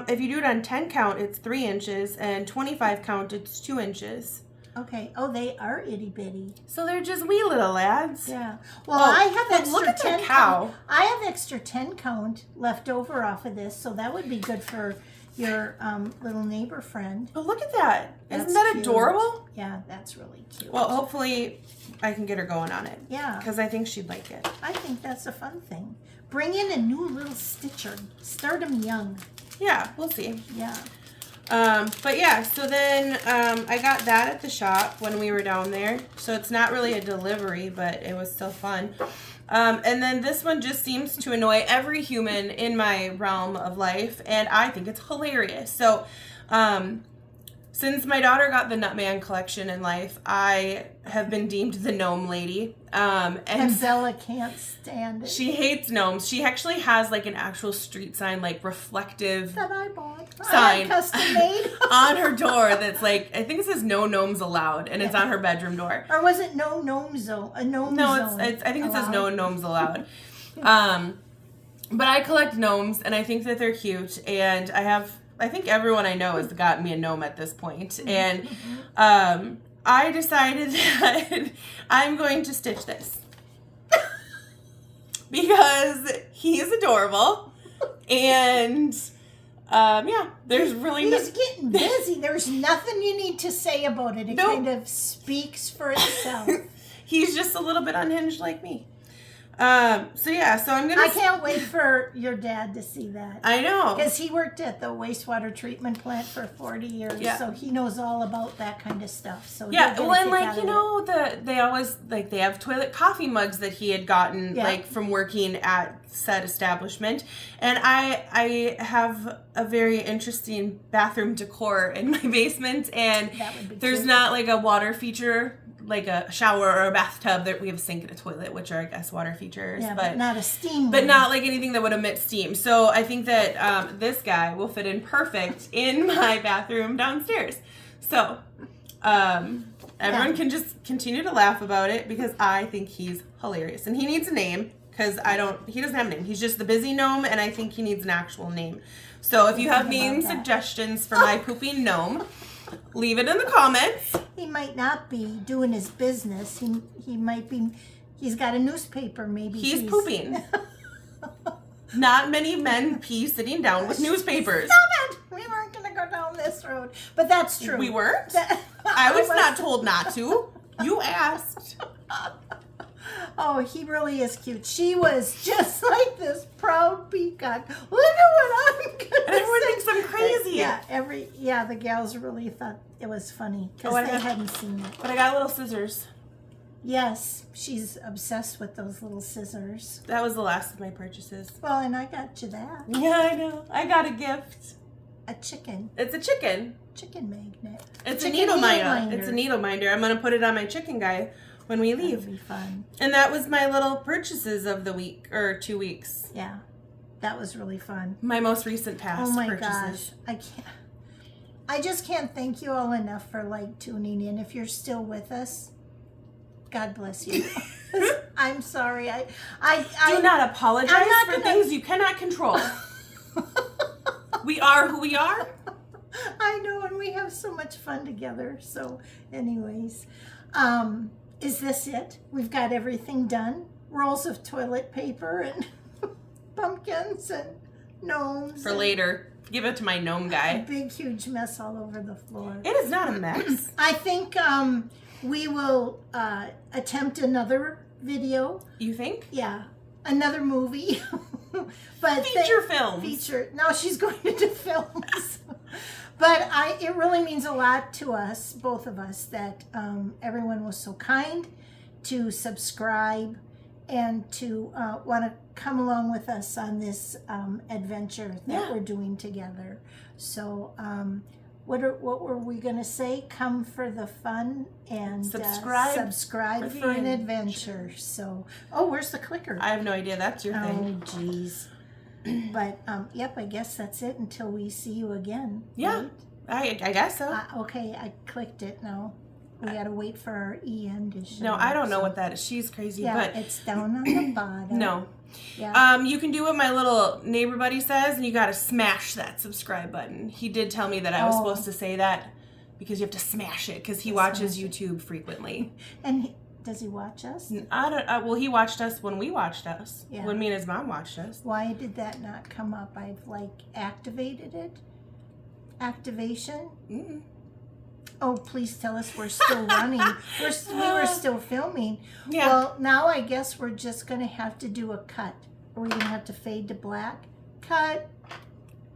If you do it on 10 count, it's 3 inches, and 25 count, it's 2 inches. Okay. Oh, they are itty bitty. So they're just wee little lads. Yeah. Well, I have extra look at the 10 cow. count. I have extra 10 count left over off of this, so that would be good for your little neighbor friend. But look at that. Isn't That's that cute. adorable? Yeah, that's really cute. Well, hopefully I can get her going on it. Yeah. Because I think she'd like it. I think that's a fun thing. Bring in a new little stitcher. Start them young. Yeah, we'll see. Yeah. But yeah, so then I got that at the shop when we were down there. So it's not really a delivery, but it was still fun. And then this one just seems to annoy every human in my realm of life, and I think it's hilarious. So since my daughter got the Nutman collection in life, I have been deemed the gnome lady. And Bella can't stand it. She hates gnomes. She actually has like an actual street sign, like reflective That I bought. sign Custom made. on her door that's like, I think it says no gnomes allowed, and it's on her bedroom door. Or was it no gnome zone? A gnome zone. No, I think it says allowed? no gnomes allowed. But I collect gnomes, and I think that they're cute, and I think everyone I know has gotten me a gnome at this point. And I decided that I'm going to stitch this. Because he's adorable. And yeah, there's really He's getting busy. There's nothing you need to say about it. It Nope. kind of speaks for itself. He's just a little bit unhinged like me. So yeah, so I'm gonna. I can't wait for your dad to see that. I know. Because he worked at the wastewater treatment plant for 40 years, Yeah. so he knows all about that kind of stuff. So Yeah, he'll well, get a and kick like, out you of know, they always, like, they have toilet coffee mugs that he had gotten, Yeah. like, from working at said establishment. And I have a very interesting bathroom decor in my basement, and That would be there's cute. not, like, a water feature, like a shower or a bathtub. That we have a sink and a toilet, which are, I guess, water features. Yeah, but not a steam But one. not like anything that would emit steam. So I think that this guy will fit in perfect in my bathroom downstairs. So everyone can just continue to laugh about it because I think he's hilarious. And he needs a name because he doesn't have a name. He's just the busy gnome, and I think he needs an actual name. So if you have name suggestions for my pooping gnome, leave it in the comments. He might not be doing his business. He might be. He's got a newspaper. Maybe He's pooping. Not many men pee sitting down with newspapers. Stop it! We weren't going to go down this road, but that's true. We weren't? That- I was not told not to. You asked. Oh, he really is cute. She was just like this proud peacock. Look at what I'm gonna And everyone say. thinks I'm crazy. Yeah, the gals really thought it was funny because Oh, they hadn't seen it. But I got little scissors. Yes, she's obsessed with those little scissors. That was the last of my purchases. Well, and I got you that. Yeah, I know. I got a gift. A chicken. It's a chicken. Chicken magnet. It's Chicken a needle minder. minder. It's a needle minder. I'm going to put it on my chicken guy when we leave. That'll be fun. And that was my little purchases of the week, or 2 weeks. Yeah. That was really fun. My most recent past Oh my purchases. gosh. I just can't thank you all enough for like tuning in. If you're still with us, God bless you. I'm sorry. I Do not apologize for things you cannot control. We are who we are. I know, and we have so much fun together. So, anyways, is this it? We've got everything done. Rolls of toilet paper and pumpkins and gnomes. For later. Give it to my gnome A guy. big, huge mess all over the floor. It is not a mess. I think we will attempt another video. You think? Yeah, another movie. But Feature films. Feature. No, she's going to do films. But it really means a lot to us, both of us, that everyone was so kind to subscribe and to want to come along with us on this adventure that we're doing together. So what were we going to say? Come for the fun and subscribe for an adventure. So, where's the clicker? I have no idea. That's your thing. Oh, jeez. But, yep, I guess that's it until we see you again. Yeah, right? I guess so. Okay, I clicked it now. We got to wait for our EN to show No, I don't know so. what that is. She's crazy. Yeah, but it's down on the bottom. no. Yeah. You can do what my little neighbor buddy says, and you got to smash that subscribe button. He did tell me that I was supposed to say that because you have to smash it because he watches YouTube frequently. And does he watch us? I don't. Well, he watched us when we watched us. Yeah. When me and his mom watched us. Why did that not come up? I've activated it. Activation. Mm-mm. Oh, please tell us we're still running. We were still filming. Yeah. Well, now I guess we're just going to have to do a cut. Are we going to have to fade to black? Cut.